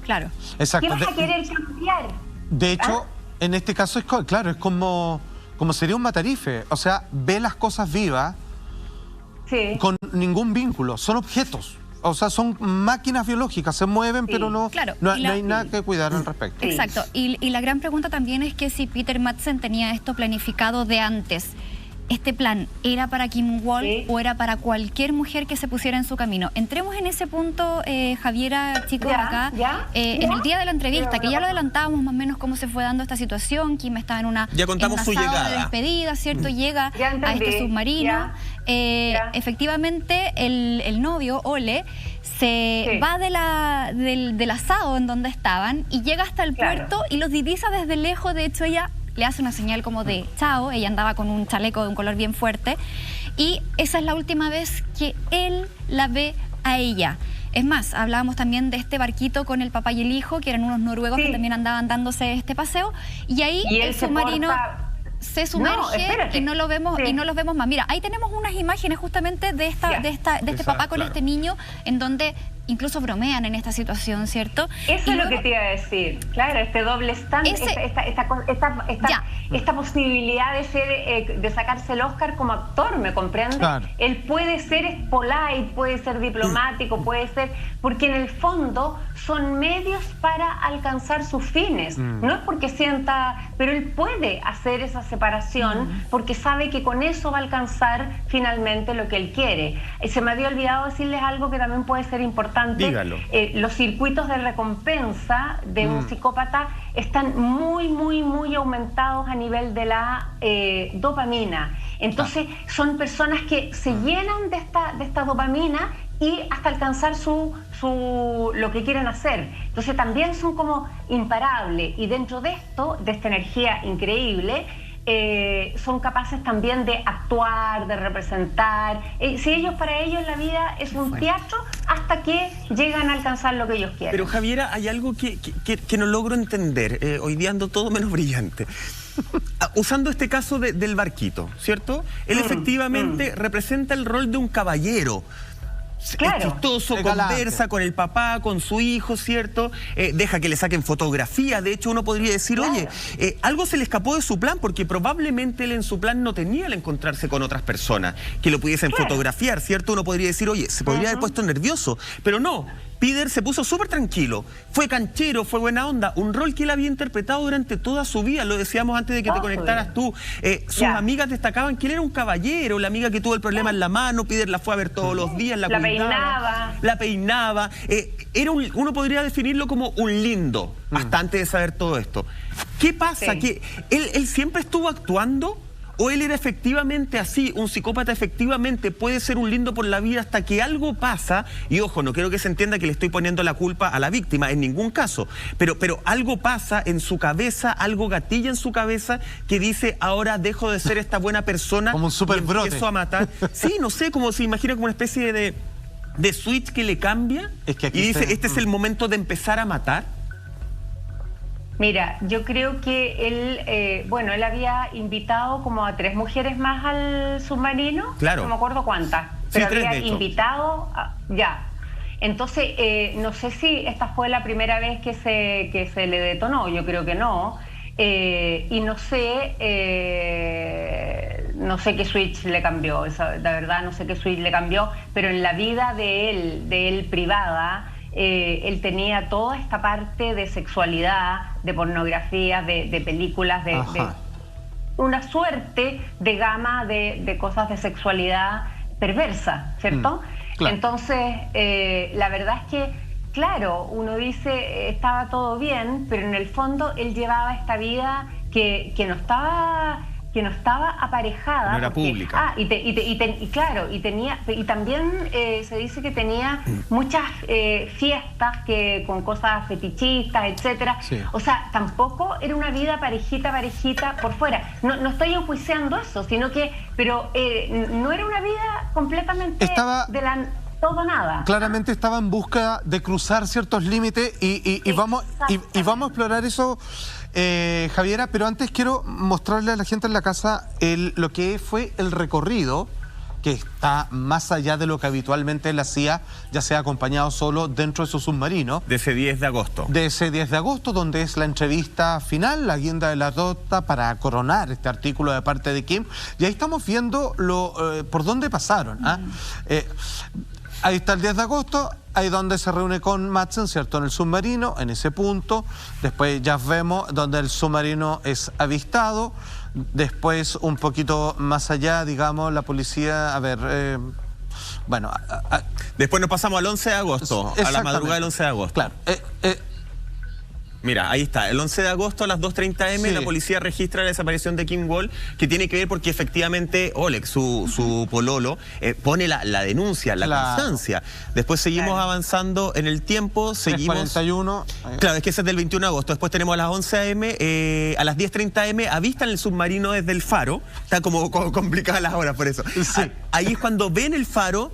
Claro. Exacto. ¿Qué vas a querer cambiar? De hecho, en este caso es como sería un matarife. O sea, ve las cosas vivas con ningún vínculo. Son objetos. O sea, son máquinas biológicas, se mueven, pero no hay nada que cuidar al respecto. Exacto. Y la gran pregunta también es que si Peter Madsen tenía esto planificado de antes. ¿Este plan era para Kim Wall o era para cualquier mujer que se pusiera en su camino? Entremos en ese punto, Javiera, chicos, acá, en el día de la entrevista, que ya lo adelantábamos más o menos cómo se fue dando esta situación. Kim estaba en una ya contamos su llegada de despedida, ¿cierto? Llega a este submarino. Efectivamente, el novio, Ole, se va del asado en donde estaban y llega hasta el puerto y los divisa desde lejos. De hecho, ella le hace una señal como de chao. Ella andaba con un chaleco de un color bien fuerte y esa es la última vez que él la ve a ella. Es más, hablábamos también de este barquito con el papá y el hijo, que eran unos noruegos que también andaban dándose este paseo, y ahí el submarino se sumerge y no lo vemos y no los vemos más. Mira, ahí tenemos unas imágenes justamente de este papá con este niño, en donde incluso bromean en esta situación, ¿cierto? Eso es lo que te iba a decir. Claro, este doble stand, esta posibilidad de sacarse el Oscar como actor, ¿me comprendes? Claro. Él puede ser polite, puede ser diplomático, puede ser... Porque en el fondo son medios para alcanzar sus fines. No es porque sienta... Pero él puede hacer esa separación porque sabe que con eso va a alcanzar finalmente lo que él quiere. Se me había olvidado decirles algo que también puede ser importante. Dígalo. Los circuitos de recompensa de un psicópata están muy, muy, muy aumentados a nivel de la dopamina. Entonces son personas que se llenan de esta dopamina y hasta alcanzar lo que quieren hacer. Entonces también son como imparables. Y dentro de esta energía increíble, son capaces también de actuar, de representar. Si para ellos la vida es un teatro hasta que llegan a alcanzar lo que ellos quieren. Pero Javiera, hay algo que no logro entender. Hoy día ando todo menos brillante. Usando este caso del barquito, ¿cierto? Él efectivamente representa el rol de un caballero. Claro. Es chistoso, conversa con el papá, con su hijo, ¿cierto? Deja que le saquen fotografías. De hecho, uno podría decir, oye, algo se le escapó de su plan, porque probablemente él en su plan no tenía el encontrarse con otras personas que lo pudiesen fotografiar, ¿cierto? Uno podría decir, oye, se podría haber puesto nervioso, pero no. Pider se puso súper tranquilo, fue canchero, fue buena onda, un rol que él había interpretado durante toda su vida, lo decíamos antes de que te conectaras tú. Sus amigas destacaban que él era un caballero, la amiga que tuvo el problema en la mano, Pider la fue a ver todos los días, la cuidaba, la peinaba. Uno podría definirlo como un lindo, hasta antes de saber todo esto. ¿Qué pasa? ¿Que él siempre estuvo actuando? ¿O él era efectivamente así? Un psicópata efectivamente puede ser un lindo por la vida hasta que algo pasa, y ojo, no quiero que se entienda que le estoy poniendo la culpa a la víctima, en ningún caso, pero algo pasa en su cabeza, algo gatilla en su cabeza que dice, ahora dejo de ser esta buena persona, como un superbrote, y empiezo a matar. Sí, no sé, como se imagina como una especie de switch que le cambia, y dice, este es el momento de empezar a matar. Mira, yo creo que él, él había invitado como a 3 mujeres más al submarino. Claro. No me acuerdo cuántas, pero sí, había invitado ya. Entonces, no sé si esta fue la primera vez que se le detonó, yo creo que no. Y no sé qué switch le cambió, la verdad no sé qué switch le cambió, pero en la vida de él privada, él tenía toda esta parte de sexualidad, de pornografía, de películas, de una suerte de gama de cosas de sexualidad perversa, ¿cierto? Claro. Entonces, la verdad es que, claro, uno dice, estaba todo bien, pero en el fondo él llevaba esta vida que no estaba aparejada. No era pública. Y también se dice que tenía muchas fiestas con cosas fetichistas, etcétera. Sí. O sea, tampoco era una vida parejita por fuera. No estoy enjuiciando eso, sino que, pero no era una vida completamente todo nada. Claramente estaba en busca de cruzar ciertos límites y vamos a explorar eso, Javiera, pero antes quiero mostrarle a la gente en la casa lo que fue el recorrido, que está más allá de lo que habitualmente él hacía, ya sea acompañado solo dentro de su submarino. De ese 10 de agosto. De ese 10 de agosto, donde es la entrevista final, la guinda de la torta para coronar este artículo de parte de Kim. Y ahí estamos viendo por dónde pasaron. Ahí está el 10 de agosto, ahí donde se reúne con Madsen, ¿cierto? En el submarino, en ese punto. Después ya vemos donde el submarino es avistado. Después, un poquito más allá, digamos, la policía, después nos pasamos al 11 de agosto, a la madrugada del 11 de agosto. Claro. Mira, ahí está, el 11 de agosto a las 2:30 am, la policía registra la desaparición de Kim Wall, que tiene que ver porque efectivamente Oleg, su pololo, pone la denuncia, la constancia. Después seguimos avanzando en el tiempo, seguimos... 41. Claro, es que ese es del 21 de agosto. Después tenemos a las 11 am, a las 10:30 am, avistan el submarino desde el faro. Está como complicadas las horas por eso. Sí. Ahí es cuando ven el faro.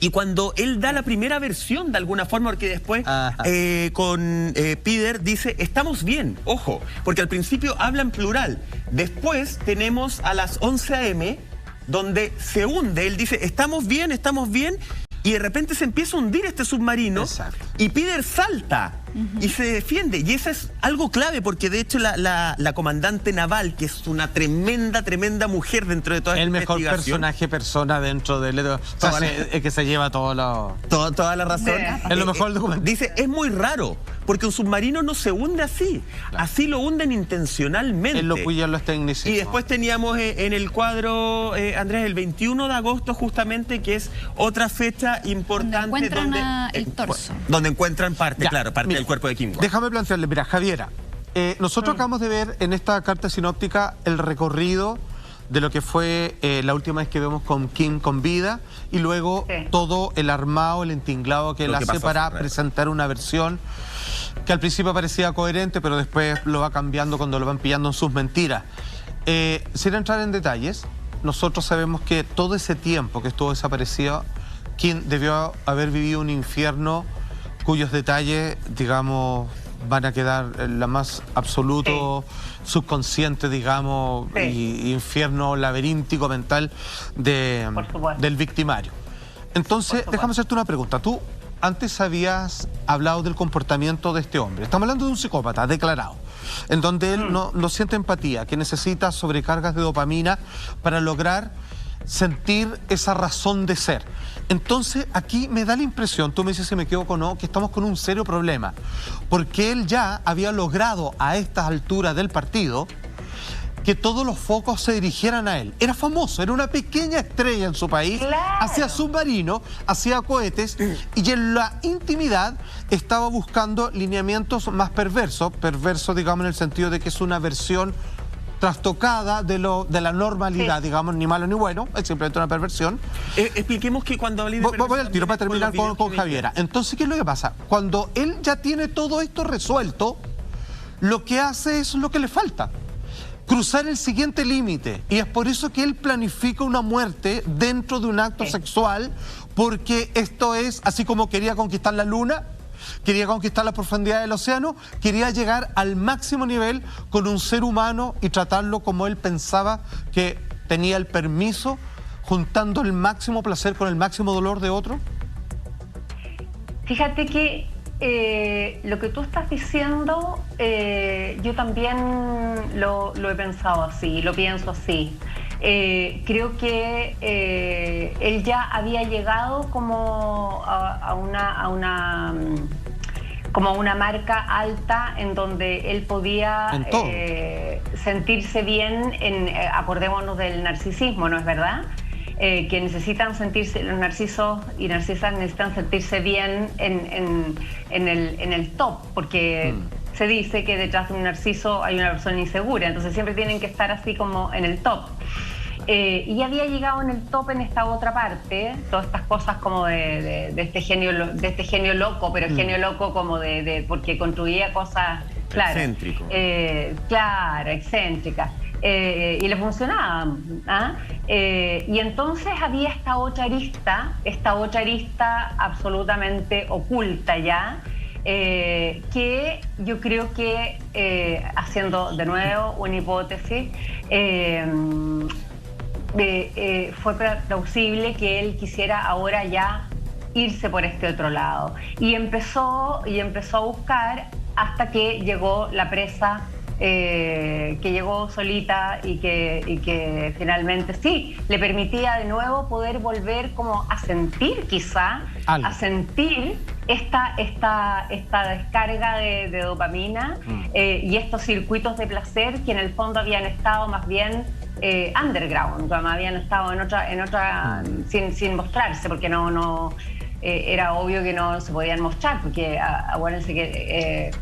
Y cuando él da la primera versión, de alguna forma, porque después con Pider dice, estamos bien, ojo, porque al principio habla en plural. Después tenemos a las 11 am, donde se hunde, él dice, estamos bien, y de repente se empieza a hundir este submarino. Exacto. Y Pider salta y se defiende. Y eso es algo clave, porque de hecho la comandante naval, que es una tremenda mujer dentro de toda esta investigación. El mejor persona dentro del... es que se lleva toda la razón. Es lo mejor del documento. Dice, es muy raro, porque un submarino no se hunde así. Claro. Así lo hunden intencionalmente. Él lo cuya los tecnicismos. Y después teníamos en el cuadro, Andrés, el 21 de agosto justamente, que es otra fecha importante. Donde encuentran el torso. Donde encuentran parte del cuerpo de Kim Wall. Déjame plantearle, mira, Javiera, nosotros acabamos de ver en esta carta sinóptica el recorrido de lo que fue la última vez que vemos con Kim con vida, y luego todo el armado, el entinglado que él hace para presentar una versión que al principio parecía coherente, pero después lo va cambiando cuando lo van pillando en sus mentiras. sin entrar en detalles, nosotros sabemos que todo ese tiempo que estuvo desaparecido, quien debió haber vivido un infierno cuyos detalles, digamos, van a quedar en la más absoluto subconsciente, digamos, y infierno laberíntico mental del victimario. Entonces, déjame hacerte una pregunta. Tú antes habías hablado del comportamiento de este hombre. Estamos hablando de un psicópata declarado, en donde él no siente empatía, que necesita sobrecargas de dopamina para lograr sentir esa razón de ser. Entonces, aquí me da la impresión, tú me dices si me equivoco o no, que estamos con un serio problema, porque él ya había logrado a estas alturas del partido que todos los focos se dirigieran a él. Era famoso, era una pequeña estrella en su país, hacía submarinos, hacía cohetes, y en la intimidad estaba buscando lineamientos más perversos, digamos en el sentido de que es una versión trastocada de la normalidad, digamos, ni malo ni bueno, es simplemente una perversión. Expliquemos que cuando hablé de perversión... Voy al tiro para terminar con Javiera. Entonces, ¿qué es lo que pasa? Cuando él ya tiene todo esto resuelto, lo que hace es lo que le falta: cruzar el siguiente límite. Y es por eso que él planifica una muerte dentro de un acto sexual, porque esto es así como quería conquistar la luna, quería conquistar la profundidad del océano, quería llegar al máximo nivel con un ser humano y tratarlo como él pensaba que tenía el permiso, juntando el máximo placer con el máximo dolor de otro. Fíjate que lo que tú estás diciendo, yo también lo he pensado así, lo pienso así. Creo que él ya había llegado como a una marca alta en donde él podía sentirse bien. Acordémonos del narcisismo, ¿no es verdad? Que necesitan sentirse, los narcisos y narcisas necesitan sentirse bien en el top, porque se dice que detrás de un narciso hay una persona insegura, entonces siempre tienen que estar así como en el top. Y había llegado en el top en esta otra parte, todas estas cosas como de este genio loco, pero genio loco como porque construía cosas, claro, excéntrico. Claro, excéntricas. Y le funcionaba. Y entonces había esta otra arista absolutamente oculta ya, que yo creo que, haciendo de nuevo una hipótesis, fue plausible que él quisiera ahora ya irse por este otro lado. Y empezó a buscar hasta que llegó la presa, que llegó solita y que finalmente sí le permitía de nuevo poder volver como a sentir, quizá a sentir esta descarga de dopamina, y estos circuitos de placer que en el fondo habían estado más bien underground, habían estado en otra sin mostrarse, porque no era obvio que no se podían mostrar, porque acuérdense que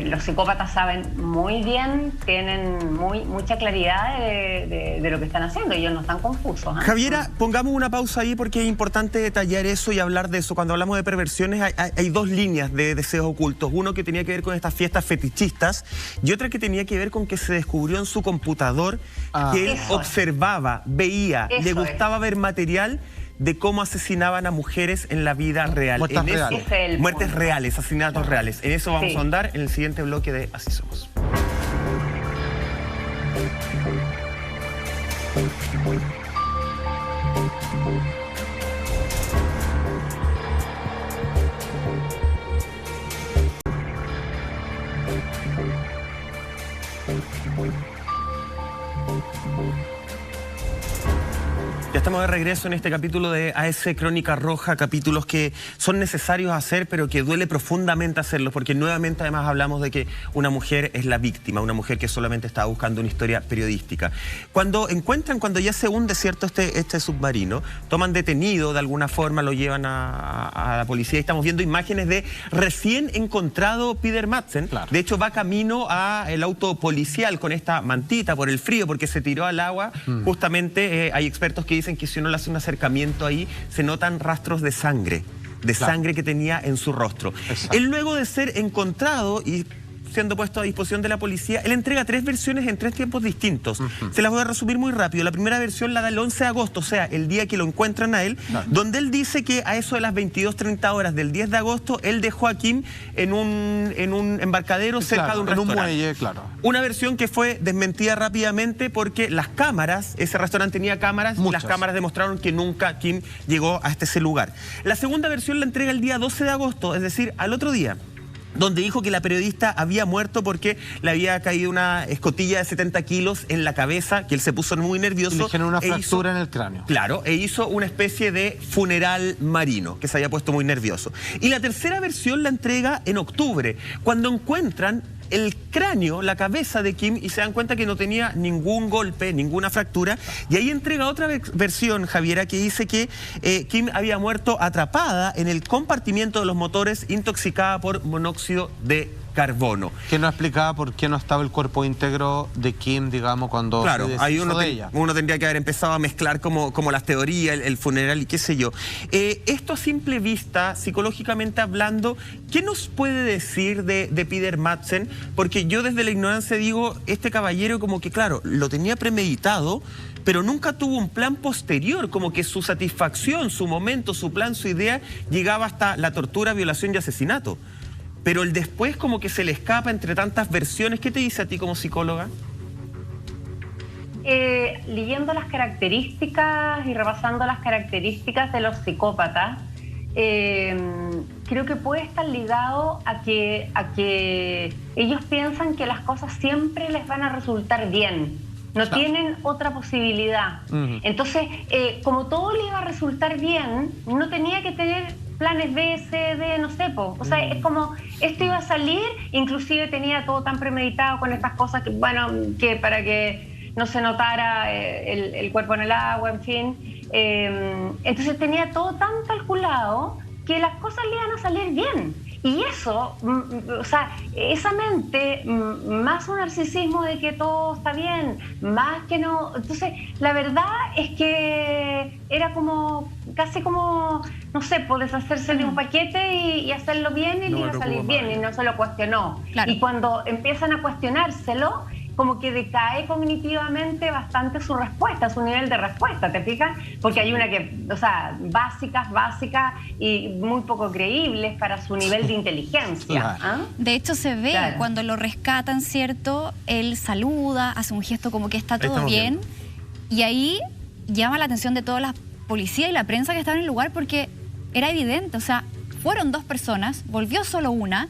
los psicópatas saben muy bien, tienen mucha claridad de lo que están haciendo, ellos no están confusos. Javiera, pongamos una pausa ahí porque es importante detallar eso y hablar de eso. Cuando hablamos de perversiones hay dos líneas de deseos ocultos. Uno que tenía que ver con estas fiestas fetichistas y otra que tenía que ver con que se descubrió en su computador que él observaba, veía, le gustaba ver material de cómo asesinaban a mujeres en la vida real. Muertes reales, asesinatos reales. En eso vamos a ahondar en el siguiente bloque de Así Somos. Ya estamos de regreso en este capítulo de AS Crónica Roja, capítulos que son necesarios hacer, pero que duele profundamente hacerlos, porque nuevamente además hablamos de que una mujer es la víctima, una mujer que solamente estaba buscando una historia periodística. Cuando ya se hunde, ¿cierto?, este submarino, toman detenido de alguna forma, lo llevan a la policía y estamos viendo imágenes de recién encontrado Peter Madsen. Claro. De hecho, va camino al auto policial con esta mantita por el frío, porque se tiró al agua. Justamente hay expertos que dicen que si uno le hace un acercamiento ahí, se notan rastros de sangre, sangre que tenía en su rostro. Exacto. Él, luego de ser encontrado y siendo puesto a disposición de la policía. Él entrega 3 versiones en 3 tiempos distintos. Se las voy a resumir muy rápido. La primera versión la da el 11 de agosto, o sea, el día que lo encuentran a él, donde él dice que a eso de las 22:30 horas del 10 de agosto, él dejó a Kim en un embarcadero cerca de un restaurante. En un muelle, claro. Una versión que fue desmentida rápidamente porque las cámaras, ese restaurante tenía cámaras, y las cámaras demostraron que nunca Kim llegó a ese lugar. La segunda versión la entrega el día 12 de agosto, es decir, al otro día, donde dijo que la periodista había muerto porque le había caído una escotilla de 70 kilos en la cabeza, que él se puso muy nervioso. Y le generó una fractura en el cráneo. Claro, e hizo una especie de funeral marino, que se había puesto muy nervioso. Y la tercera versión la entrega en octubre, cuando encuentran el cráneo, la cabeza de Kim, y se dan cuenta que no tenía ningún golpe, ninguna fractura, y ahí entrega otra versión, Javiera, que dice que Kim había muerto atrapada en el compartimiento de los motores, intoxicada por monóxido de carbono. Que no explicaba por qué no estaba el cuerpo íntegro de Kim, digamos, cuando claro, se ahí deshizo de ella. uno tendría que haber empezado a mezclar como las teorías, el funeral y qué sé yo. Esto a simple vista, psicológicamente hablando, ¿qué nos puede decir de Peter Madsen? Porque yo desde la ignorancia digo, este caballero como que, claro, lo tenía premeditado, pero nunca tuvo un plan posterior, como que su satisfacción, su momento, su plan, su idea, llegaba hasta la tortura, violación y asesinato. Pero el después como que se le escapa entre tantas versiones. ¿Qué te dice a ti como psicóloga? Leyendo las características y repasando las características de los psicópatas, creo que puede estar ligado a que ellos piensan que las cosas siempre les van a resultar bien. No tienen otra posibilidad. Entonces, como todo le iba a resultar bien, no tenía que tener planes B, C, D, no sé, o sea, es como, esto iba a salir, inclusive tenía todo tan premeditado con estas cosas que, bueno, que para que no se notara el cuerpo en el agua, en fin. Entonces tenía todo tan calculado que las cosas le iban a salir bien. Y eso, o sea, esa mente, más un narcisismo de que todo está bien, más que no... Entonces, la verdad es que era como, casi como, no sé, pues deshacerse de un paquete y hacerlo bien y le iba a salir bien, y no se lo cuestionó. Claro. Y cuando empiezan a cuestionárselo, como que decae cognitivamente bastante su respuesta, su nivel de respuesta, ¿te fijas? Porque hay una que, o sea, básicas y muy poco creíbles para su nivel de inteligencia. ¿Ah? De hecho se ve cuando lo rescatan, ¿cierto? Él saluda, hace un gesto como que está todo bien, y ahí llama la atención de todas las policías y la prensa que estaban en el lugar, porque era evidente, o sea, fueron 2 personas, volvió solo una.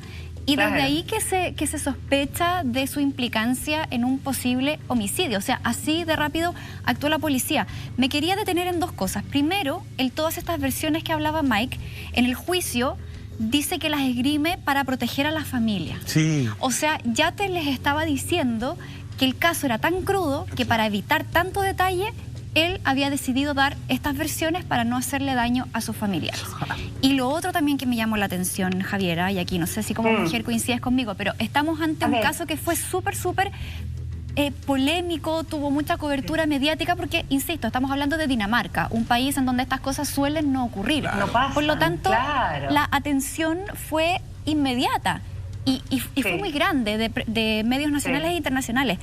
Y desde ahí que se sospecha de su implicancia en un posible homicidio. O sea, así de rápido actuó la policía. Me quería detener en 2 cosas. Primero, todas estas versiones que hablaba Mike, en el juicio dice que las esgrime para proteger a la familia. Sí. O sea, ya te les estaba diciendo que el caso era tan crudo que para evitar tanto detalle, él había decidido dar estas versiones para no hacerle daño a sus familiares. Y lo otro también que me llamó la atención, Javiera, y aquí no sé si como mujer coincides conmigo, pero estamos ante un caso que fue súper polémico, tuvo mucha cobertura mediática porque, insisto, estamos hablando de Dinamarca, un país en donde estas cosas suelen no ocurrir. No pasan, por lo tanto, la atención fue inmediata y fue muy grande de medios nacionales e internacionales.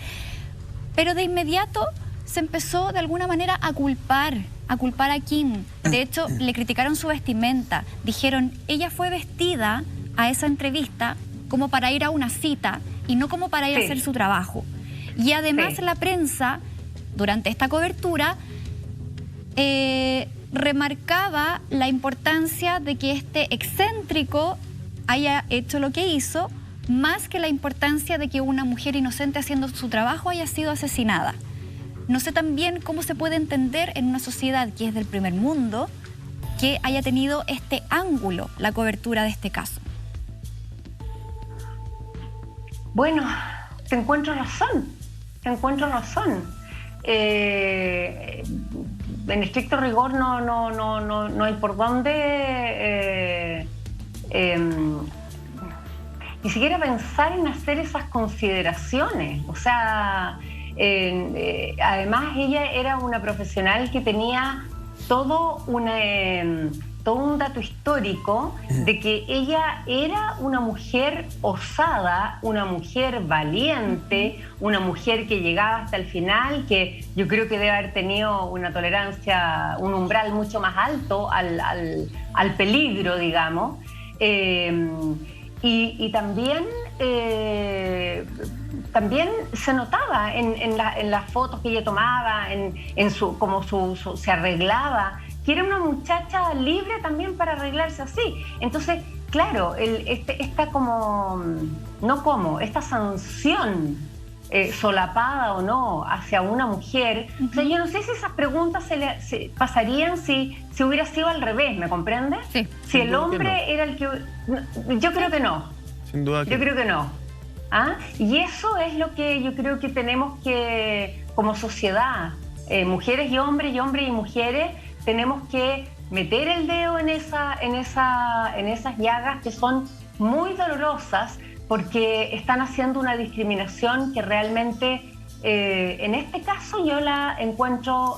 Pero de inmediato se empezó de alguna manera a culpar a Kim. De hecho, le criticaron su vestimenta. Dijeron, ella fue vestida a esa entrevista como para ir a una cita y no como para ir a hacer su trabajo. Y además la prensa, durante esta cobertura, remarcaba la importancia de que este excéntrico haya hecho lo que hizo, más que la importancia de que una mujer inocente haciendo su trabajo haya sido asesinada. No sé también cómo se puede entender en una sociedad que es del primer mundo que haya tenido este ángulo la cobertura de este caso. Bueno, te encuentro razón. En estricto rigor no hay por dónde ni siquiera pensar en hacer esas consideraciones. O sea, además ella era una profesional que tenía todo todo un dato histórico de que ella era una mujer osada, una mujer valiente, una mujer que llegaba hasta el final, que yo creo que debe haber tenido una tolerancia, un umbral mucho más alto al peligro, digamos. Y también se notaba en las fotos que ella tomaba, cómo se arreglaba, que era una muchacha libre también para arreglarse así. Entonces, claro, esta sanción solapada o no hacia una mujer, o sea, yo no sé si esas preguntas se pasarían si hubiera sido al revés, ¿me comprende? Sí. Si el hombre era el que... Yo creo que no. Sin duda que yo creo que no. ¿Ah? Y eso es lo que yo creo que tenemos que, como sociedad, mujeres y hombres y mujeres, tenemos que meter el dedo en esas llagas que son muy dolorosas, porque están haciendo una discriminación que realmente, en este caso, yo la encuentro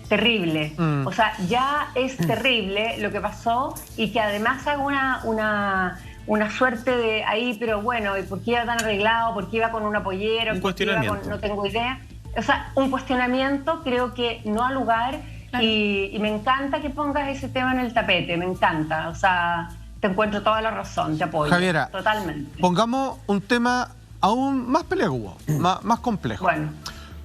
terrible. O sea, ya es terrible lo que pasó, y que además haga una suerte de ahí, pero bueno, ¿y por qué iba tan arreglado? ¿Por qué iba con una pollera? Un cuestionamiento. No tengo idea. O sea, un cuestionamiento creo que no ha lugar. Claro. Y me encanta que pongas ese tema en el tapete, me encanta. O sea, te encuentro toda la razón, te apoyo. Javiera, totalmente. Pongamos un tema aún más peleagudo, más complejo. Bueno.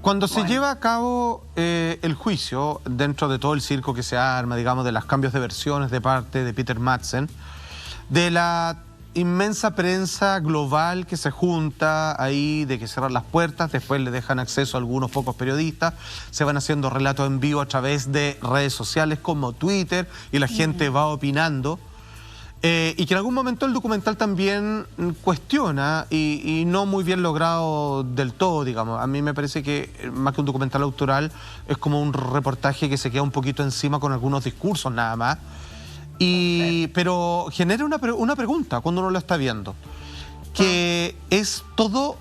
Cuando se lleva a cabo el juicio, dentro de todo el circo que se arma, digamos, de los cambios de versiones de parte de Peter Madsen, de la inmensa prensa global que se junta ahí, de que cerrar las puertas, después le dejan acceso a algunos pocos periodistas, se van haciendo relatos en vivo a través de redes sociales como Twitter, y la gente va opinando, y que en algún momento el documental también cuestiona, y no muy bien logrado del todo, digamos. A mí me parece que más que un documental autoral es como un reportaje que se queda un poquito encima con algunos discursos nada más. Pero genera una pregunta cuando uno lo está viendo, que es todo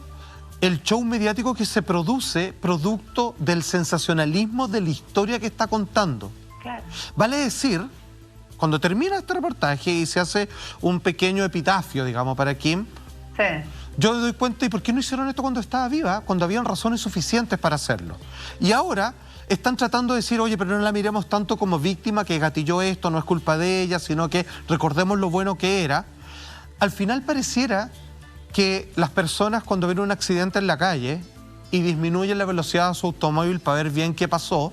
el show mediático que se produce producto del sensacionalismo de la historia que está contando. Claro. Vale decir, cuando termina este reportaje y se hace un pequeño epitafio, digamos, para Kim, sí, yo me doy cuenta, ¿y por qué no hicieron esto cuando estaba viva? Cuando habían razones suficientes para hacerlo. Y ahora están tratando de decir, oye, pero no la miremos tanto como víctima que gatilló esto, no es culpa de ella, sino que recordemos lo bueno que era. Al final pareciera que las personas, cuando ven un accidente en la calle y disminuyen la velocidad de su automóvil para ver bien qué pasó,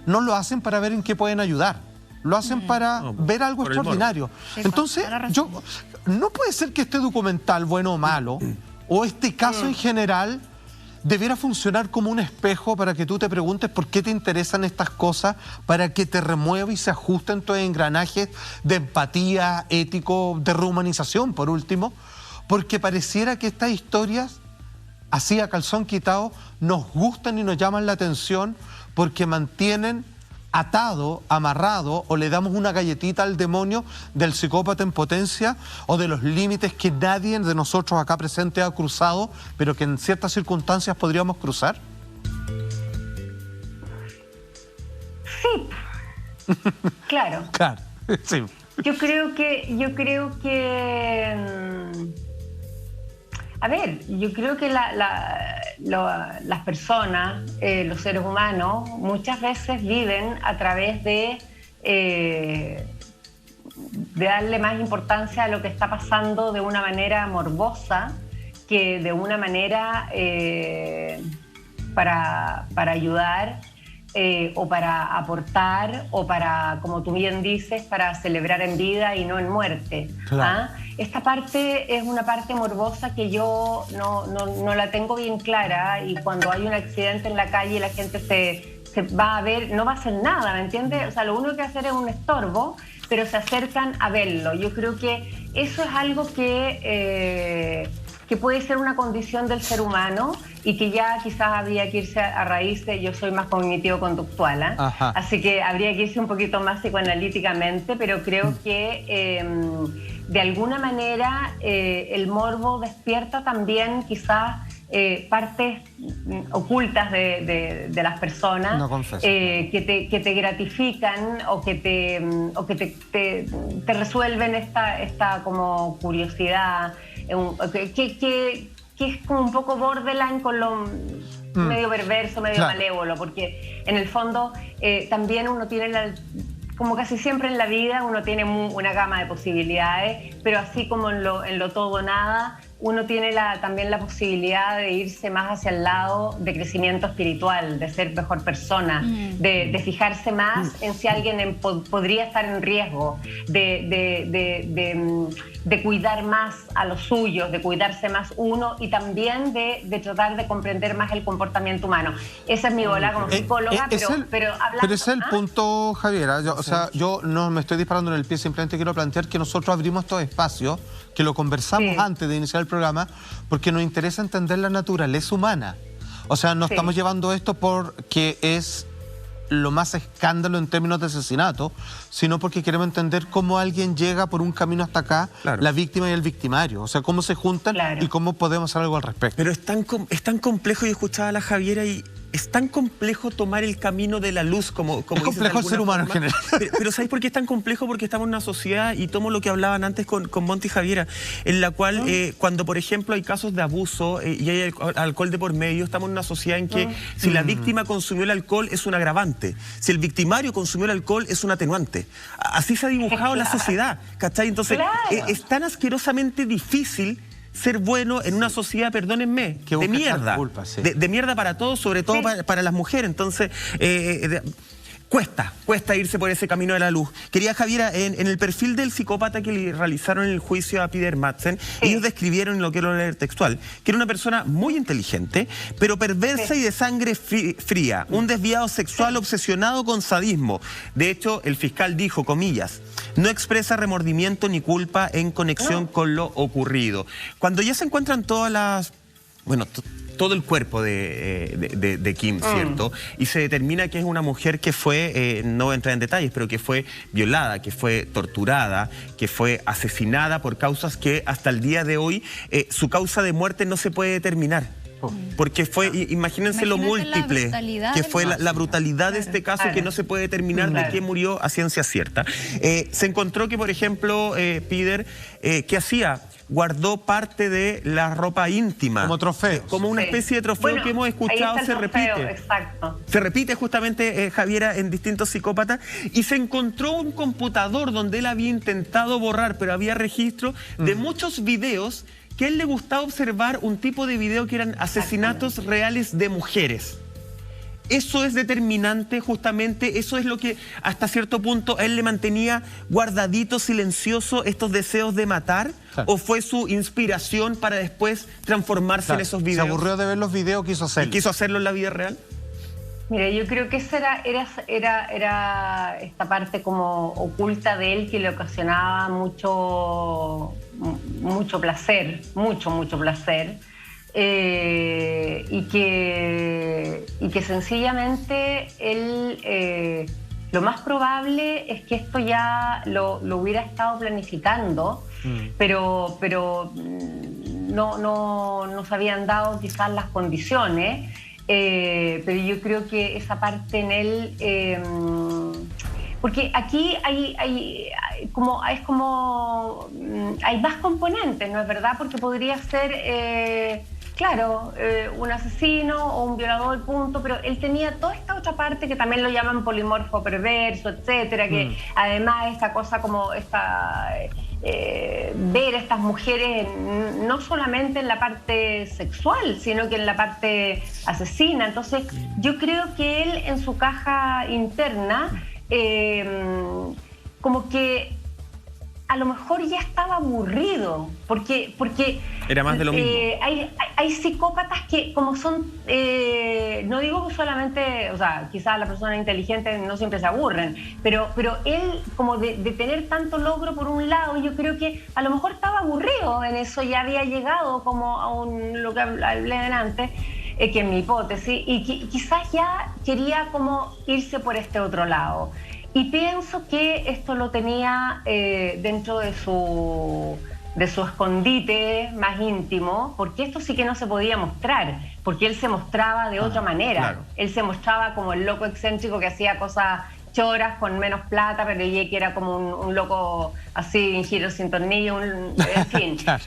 no lo hacen para ver en qué pueden ayudar, lo hacen para ver algo extraordinario. Entonces, no puede ser que este documental, bueno o malo, o este caso en general, debiera funcionar como un espejo para que tú te preguntes por qué te interesan estas cosas, para que te remueva y se ajusten tus engranajes de empatía, ético, de rehumanización, por último, porque pareciera que estas historias, así a calzón quitado, nos gustan y nos llaman la atención porque mantienen atado, amarrado, o le damos una galletita al demonio del psicópata en potencia, o de los límites que nadie de nosotros acá presente ha cruzado, pero que en ciertas circunstancias podríamos cruzar. Sí, claro. Claro, sí. Yo creo que a ver, yo creo que las personas, los seres humanos, muchas veces viven a través de darle más importancia a lo que está pasando de una manera morbosa que de una manera para ayudar, o para aportar, o para, como tú bien dices, para celebrar en vida y no en muerte. Claro. ¿Ah? Esta parte es una parte morbosa que yo no la tengo bien clara, y cuando hay un accidente en la calle la gente se va a ver, no va a hacer nada, ¿me entiendes? O sea, lo único que hacer es un estorbo, pero se acercan a verlo. Yo creo que eso es algo que puede ser una condición del ser humano, y que ya quizás habría que irse a raíces. Yo soy más cognitivo-conductual, ¿eh? Así que habría que irse un poquito más psicoanalíticamente, pero creo que de alguna manera el morbo despierta también quizás partes ocultas de las personas que te gratifican o que te resuelven esta como curiosidad, que es como un poco borderline con lo medio perverso, medio malévolo, porque en el fondo también uno tiene como casi siempre en la vida, uno tiene una gama de posibilidades, pero así como en lo todo o nada, uno tiene también la posibilidad de irse más hacia el lado de crecimiento espiritual, de ser mejor persona, de fijarse más en si alguien podría estar en riesgo, de cuidar más a los suyos, de cuidarse más uno y también de tratar de comprender más el comportamiento humano. Esa es mi bola como psicóloga, pero hablando... Pero ese es el punto, Javiera. Yo no me estoy disparando en el pie, simplemente quiero plantear que nosotros abrimos estos espacios, que lo conversamos antes de iniciar el programa, porque nos interesa entender la naturaleza humana. O sea, no estamos llevando esto porque es lo más escándalo en términos de asesinato, sino porque queremos entender cómo alguien llega por un camino hasta acá, la víctima y el victimario. O sea, cómo se juntan y cómo podemos hacer algo al respecto. Pero es tan complejo, yo escuchaba a la Javiera y es tan complejo tomar el camino de la luz, como es complejo el ser humano en general. Pero ¿sabes por qué es tan complejo? Porque estamos en una sociedad, y tomo lo que hablaban antes con Monty y Javiera, en la cual cuando, por ejemplo, hay casos de abuso y hay alcohol de por medio, estamos en una sociedad en que si la víctima consumió el alcohol es un agravante, si el victimario consumió el alcohol es un atenuante. Así se ha dibujado la sociedad, ¿cachai? Entonces, es tan asquerosamente difícil ser bueno en una sociedad, perdónenme, de mierda. De mierda para todos, sobre todo para las mujeres. Entonces, cuesta irse por ese camino de la luz. Quería, Javiera, en el perfil del psicópata que le realizaron en el juicio a Peter Madsen, ellos describieron, lo quiero leer textual, que era una persona muy inteligente, pero perversa y de sangre fría, un desviado sexual obsesionado con sadismo. De hecho, el fiscal dijo, comillas, no expresa remordimiento ni culpa en conexión con lo ocurrido. Cuando ya se encuentran todas las... Bueno, todo el cuerpo de Kim, ¿cierto? Y se determina que es una mujer que fue, no voy a entrar en detalles, pero que fue violada, que fue torturada, que fue asesinada por causas que hasta el día de hoy su causa de muerte no se puede determinar. Porque fue, imagínense lo múltiple que fue la brutalidad de este caso, que no se puede determinar de qué murió a ciencia cierta. Se encontró que, por ejemplo, Peter, ¿qué hacía? Guardó parte de la ropa íntima. Como trofeo. Como una especie de trofeo que hemos escuchado, se repite. Exacto. Se repite justamente, Javiera, en distintos psicópatas. Y se encontró un computador donde él había intentado borrar, pero había registro de muchos videos que a él le gustaba observar, un tipo de video que eran asesinatos reales de mujeres. Eso es determinante, justamente, eso es lo que hasta cierto punto él le mantenía guardadito, silencioso, estos deseos de matar, o fue su inspiración para después transformarse en esos videos. Se aburrió de ver los videos, quiso hacerlo. ¿Y quiso hacerlo en la vida real? Mira, yo creo que esa era esta parte como oculta de él que le ocasionaba mucho placer, mucho placer. Y que sencillamente él, lo más probable es que esto ya lo hubiera estado planificando, pero no se habían dado quizás las condiciones, pero yo creo que esa parte en él... porque aquí hay más componentes, ¿no es verdad? Porque podría ser, un asesino o un violador, punto, pero él tenía toda esta otra parte que también lo llaman polimorfo perverso, etcétera, que además esta cosa como ver a estas mujeres no solamente en la parte sexual, sino que en la parte asesina. Entonces, yo creo que él en su caja interna... como que a lo mejor ya estaba aburrido, porque era más de lo mismo. Hay psicópatas que como son, no digo que solamente, o sea, quizás las personas inteligentes no siempre se aburren, pero él como de tener tanto logro por un lado, yo creo que a lo mejor estaba aburrido en eso, ya había llegado como a lo que hablé delante, que es mi hipótesis, y quizás ya quería como irse por este otro lado. Y pienso que esto lo tenía dentro de su escondite más íntimo, porque esto sí que no se podía mostrar, porque él se mostraba de otra manera. Claro. Él se mostraba como el loco excéntrico que hacía cosas choras con menos plata, pero ella que era como un loco así, en giro sin tornillo, en fin. Claro.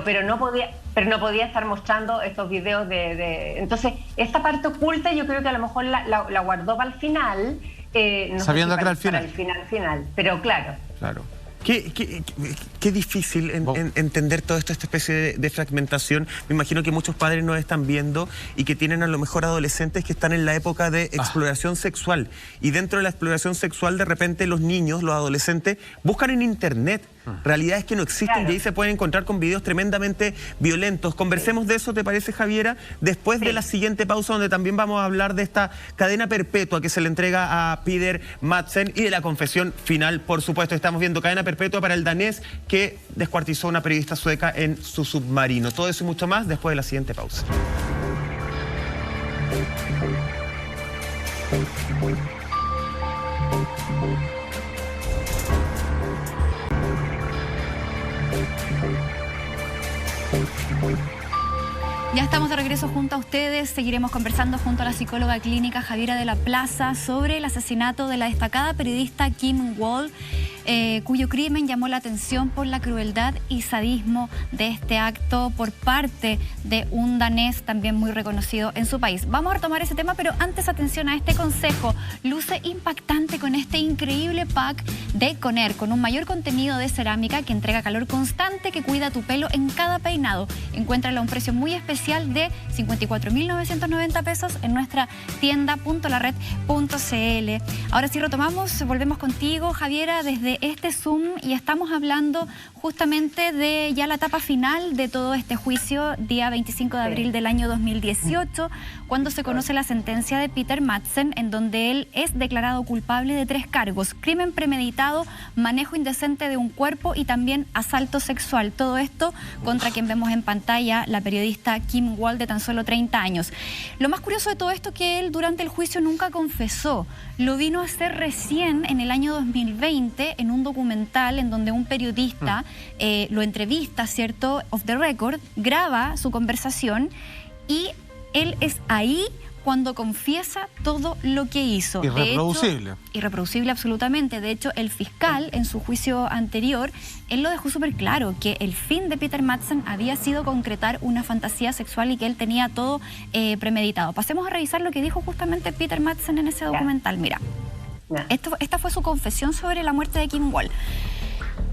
pero no podía estar mostrando estos videos de... Entonces, esta parte oculta yo creo que a lo mejor la guardó para el final. No sabiendo sé si que era el final. Para el final, pero claro. Claro. Qué difícil entender todo esto, esta especie de fragmentación. Me imagino que muchos padres nos están viendo y que tienen a lo mejor adolescentes que están en la época de exploración sexual. Y dentro de la exploración sexual, de repente los niños, los adolescentes, buscan en internet realidades que no existen, y ahí se pueden encontrar con videos tremendamente violentos. Conversemos de eso, ¿te parece, Javiera? Después de la siguiente pausa, donde también vamos a hablar de esta cadena perpetua que se le entrega a Peter Madsen y de la confesión final, por supuesto. Estamos viendo cadena perpetua para el danés que descuartizó a una periodista sueca en su submarino. Todo eso y mucho más después de la siguiente pausa. Ya estamos de regreso junto a ustedes. Seguiremos conversando junto a la psicóloga clínica Javiera de la Plaza sobre el asesinato de la destacada periodista Kim Wall, cuyo crimen llamó la atención por la crueldad y sadismo de este acto por parte de un danés también muy reconocido en su país. Vamos a retomar ese tema, pero antes atención a este consejo. Luce impactante con este increíble pack de Conair, con un mayor contenido de cerámica que entrega calor constante, que cuida tu pelo en cada peinado. Encuéntralo a un precio muy especial de 54.990 pesos en nuestra tienda.lared.cl. Ahora sí retomamos, volvemos contigo, Javiera, desde este Zoom, y estamos hablando justamente de ya la etapa final de todo este juicio, día 25 de abril del año 2018, cuando se conoce la sentencia de Peter Madsen, en donde él es declarado culpable de 3 cargos: crimen premeditado, manejo indecente de un cuerpo y también asalto sexual. Todo esto contra quien vemos en pantalla, la periodista Kim Wall, de tan solo 30 años. Lo más curioso de todo esto es que él durante el juicio nunca confesó. Lo vino a hacer recién en el año 2020 en un documental en donde un periodista lo entrevista, ¿cierto? Off the record, graba su conversación y él es ahí cuando confiesa todo lo que hizo. Irreproducible. De hecho, irreproducible absolutamente. De hecho, el fiscal en su juicio anterior, él lo dejó súper claro, que el fin de Peter Madsen había sido concretar una fantasía sexual y que él tenía todo premeditado. Pasemos a revisar lo que dijo justamente Peter Madsen en ese documental. Mira, esta fue su confesión sobre la muerte de Kim Wall.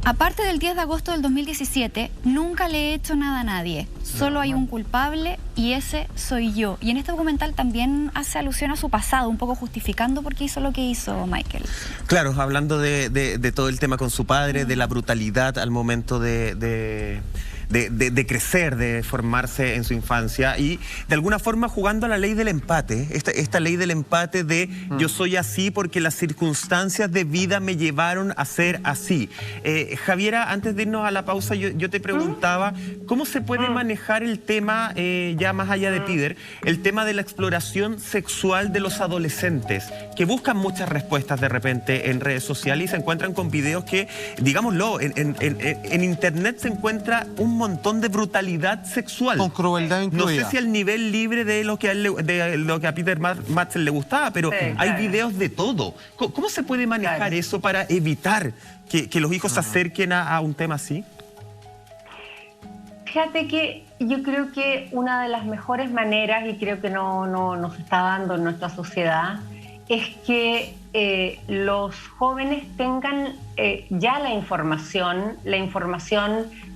Aparte del 10 de agosto del 2017, nunca le he hecho nada a nadie. Solo hay un culpable y ese soy yo. Y en este documental también hace alusión a su pasado, un poco justificando por qué hizo lo que hizo Michael. Claro, hablando de todo el tema con su padre, de la brutalidad al momento de crecer, de formarse en su infancia, y de alguna forma jugando a la ley del empate, esta ley del empate de yo soy así porque las circunstancias de vida me llevaron a ser así. Javiera, antes de irnos a la pausa, yo te preguntaba cómo se puede manejar el tema, ya más allá de Peter, el tema de la exploración sexual de los adolescentes, que buscan muchas respuestas de repente en redes sociales y se encuentran con videos que, digámoslo, en internet se encuentra un montón de brutalidad sexual. Con crueldad incluida. No sé si al nivel libre de lo que a Peter Madsen le gustaba, pero hay videos de todo. ¿Cómo se puede manejar eso para evitar que los hijos se acerquen a un tema así? Fíjate que yo creo que una de las mejores maneras, y creo que no nos está dando en nuestra sociedad, es que los jóvenes tengan ya la información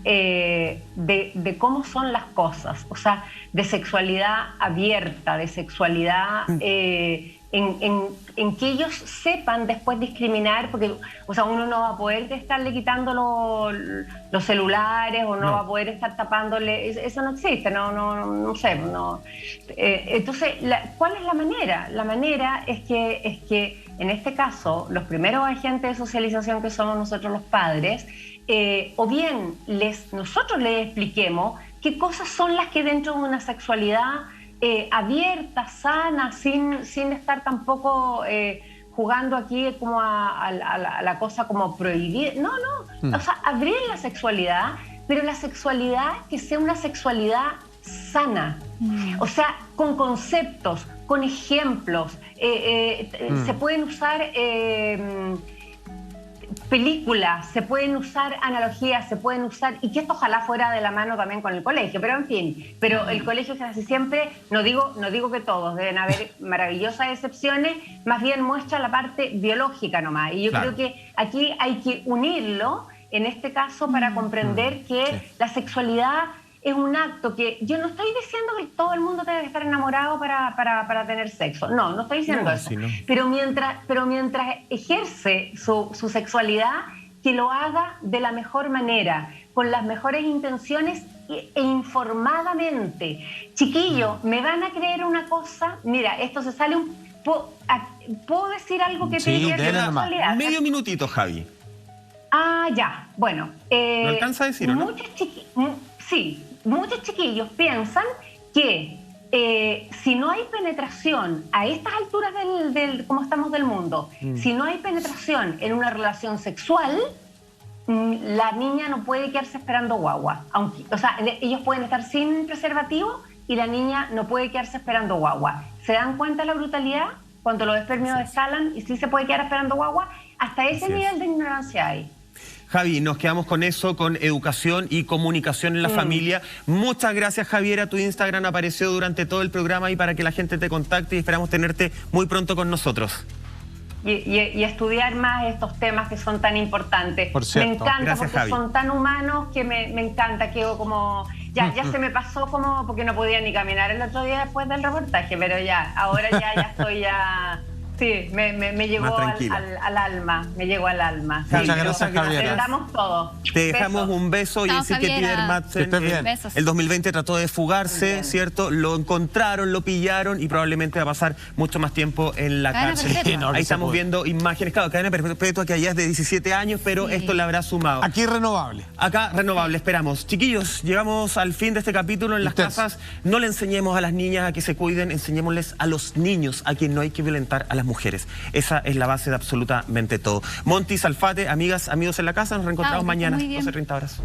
de cómo son las cosas, o sea, de sexualidad abierta, de sexualidad en que ellos sepan después discriminar, porque, o sea, uno no va a poder estarle quitando los celulares o no va a poder estar tapándole, eso no existe, no sé, no. Entonces, ¿cuál es la manera? La manera es que en este caso, los primeros agentes de socialización que somos nosotros los padres, o bien nosotros les expliquemos qué cosas son las que dentro de una sexualidad abierta, sana, sin estar tampoco jugando aquí como a la cosa como prohibida. No, o sea, abrir la sexualidad pero la sexualidad que sea una sexualidad sana, o sea, con conceptos, con ejemplos, se pueden usar películas, se pueden usar analogías, se pueden usar, y que esto ojalá fuera de la mano también con el colegio, pero en fin, pero el colegio casi siempre, no digo que todos, deben haber maravillosas excepciones, más bien muestra la parte biológica nomás, y yo creo que aquí hay que unirlo, en este caso, para comprender que la sexualidad es un acto que yo no estoy diciendo que todo el mundo tenga que estar enamorado para tener sexo. No estoy diciendo eso. Sí, no. Pero mientras ejerce su sexualidad, que lo haga de la mejor manera, con las mejores intenciones e informadamente. Chiquillo, ¿me van a creer una cosa? Mira, esto se sale un... ¿Puedo decir algo que te diría de la sexualidad? Medio minutito, Javi. Ah, ya. Bueno. ¿No alcanza a decir, o no? Muchos chiquillos piensan que si no hay penetración a estas alturas como estamos del mundo, si no hay penetración en una relación sexual, la niña no puede quedarse esperando guagua. O sea, ellos pueden estar sin preservativo y la niña no puede quedarse esperando guagua. ¿Se dan cuenta de la brutalidad? Cuando los espermios escalan y sí se puede quedar esperando guagua, hasta ese nivel de ignorancia hay. Javi, nos quedamos con eso, con educación y comunicación en la familia. Muchas gracias, Javiera. Tu Instagram apareció durante todo el programa y para que la gente te contacte y esperamos tenerte muy pronto con nosotros. Y estudiar más estos temas que son tan importantes. Por cierto. Me encanta, Gracias, porque Javi. son tan humanos que me encanta. Quedo como... Ya se me pasó como porque no podía ni caminar el otro día después del reportaje, pero ahora ya estoy ya... Sí, me llegó al alma, me llegó al alma. Muchas gracias, Javiera. Aprendamos todo. Te dejamos un beso y decir que Peter Madsen el 2020 trató de fugarse, ¿cierto? Lo encontraron, lo pillaron y probablemente va a pasar mucho más tiempo en la cárcel. Ahí estamos viendo imágenes, claro, cadena perpetua que allá es de 17 años, pero esto le habrá sumado. Aquí renovable. Acá renovable, esperamos. Chiquillos, llegamos al fin de este capítulo. En las casas no le enseñemos a las niñas a que se cuiden, enseñémosles a los niños a que no hay que violentar a las mujeres. Esa es la base de absolutamente todo. Monty, Salfate, amigas, amigos en la casa, nos reencontramos mañana, 12:30 horas.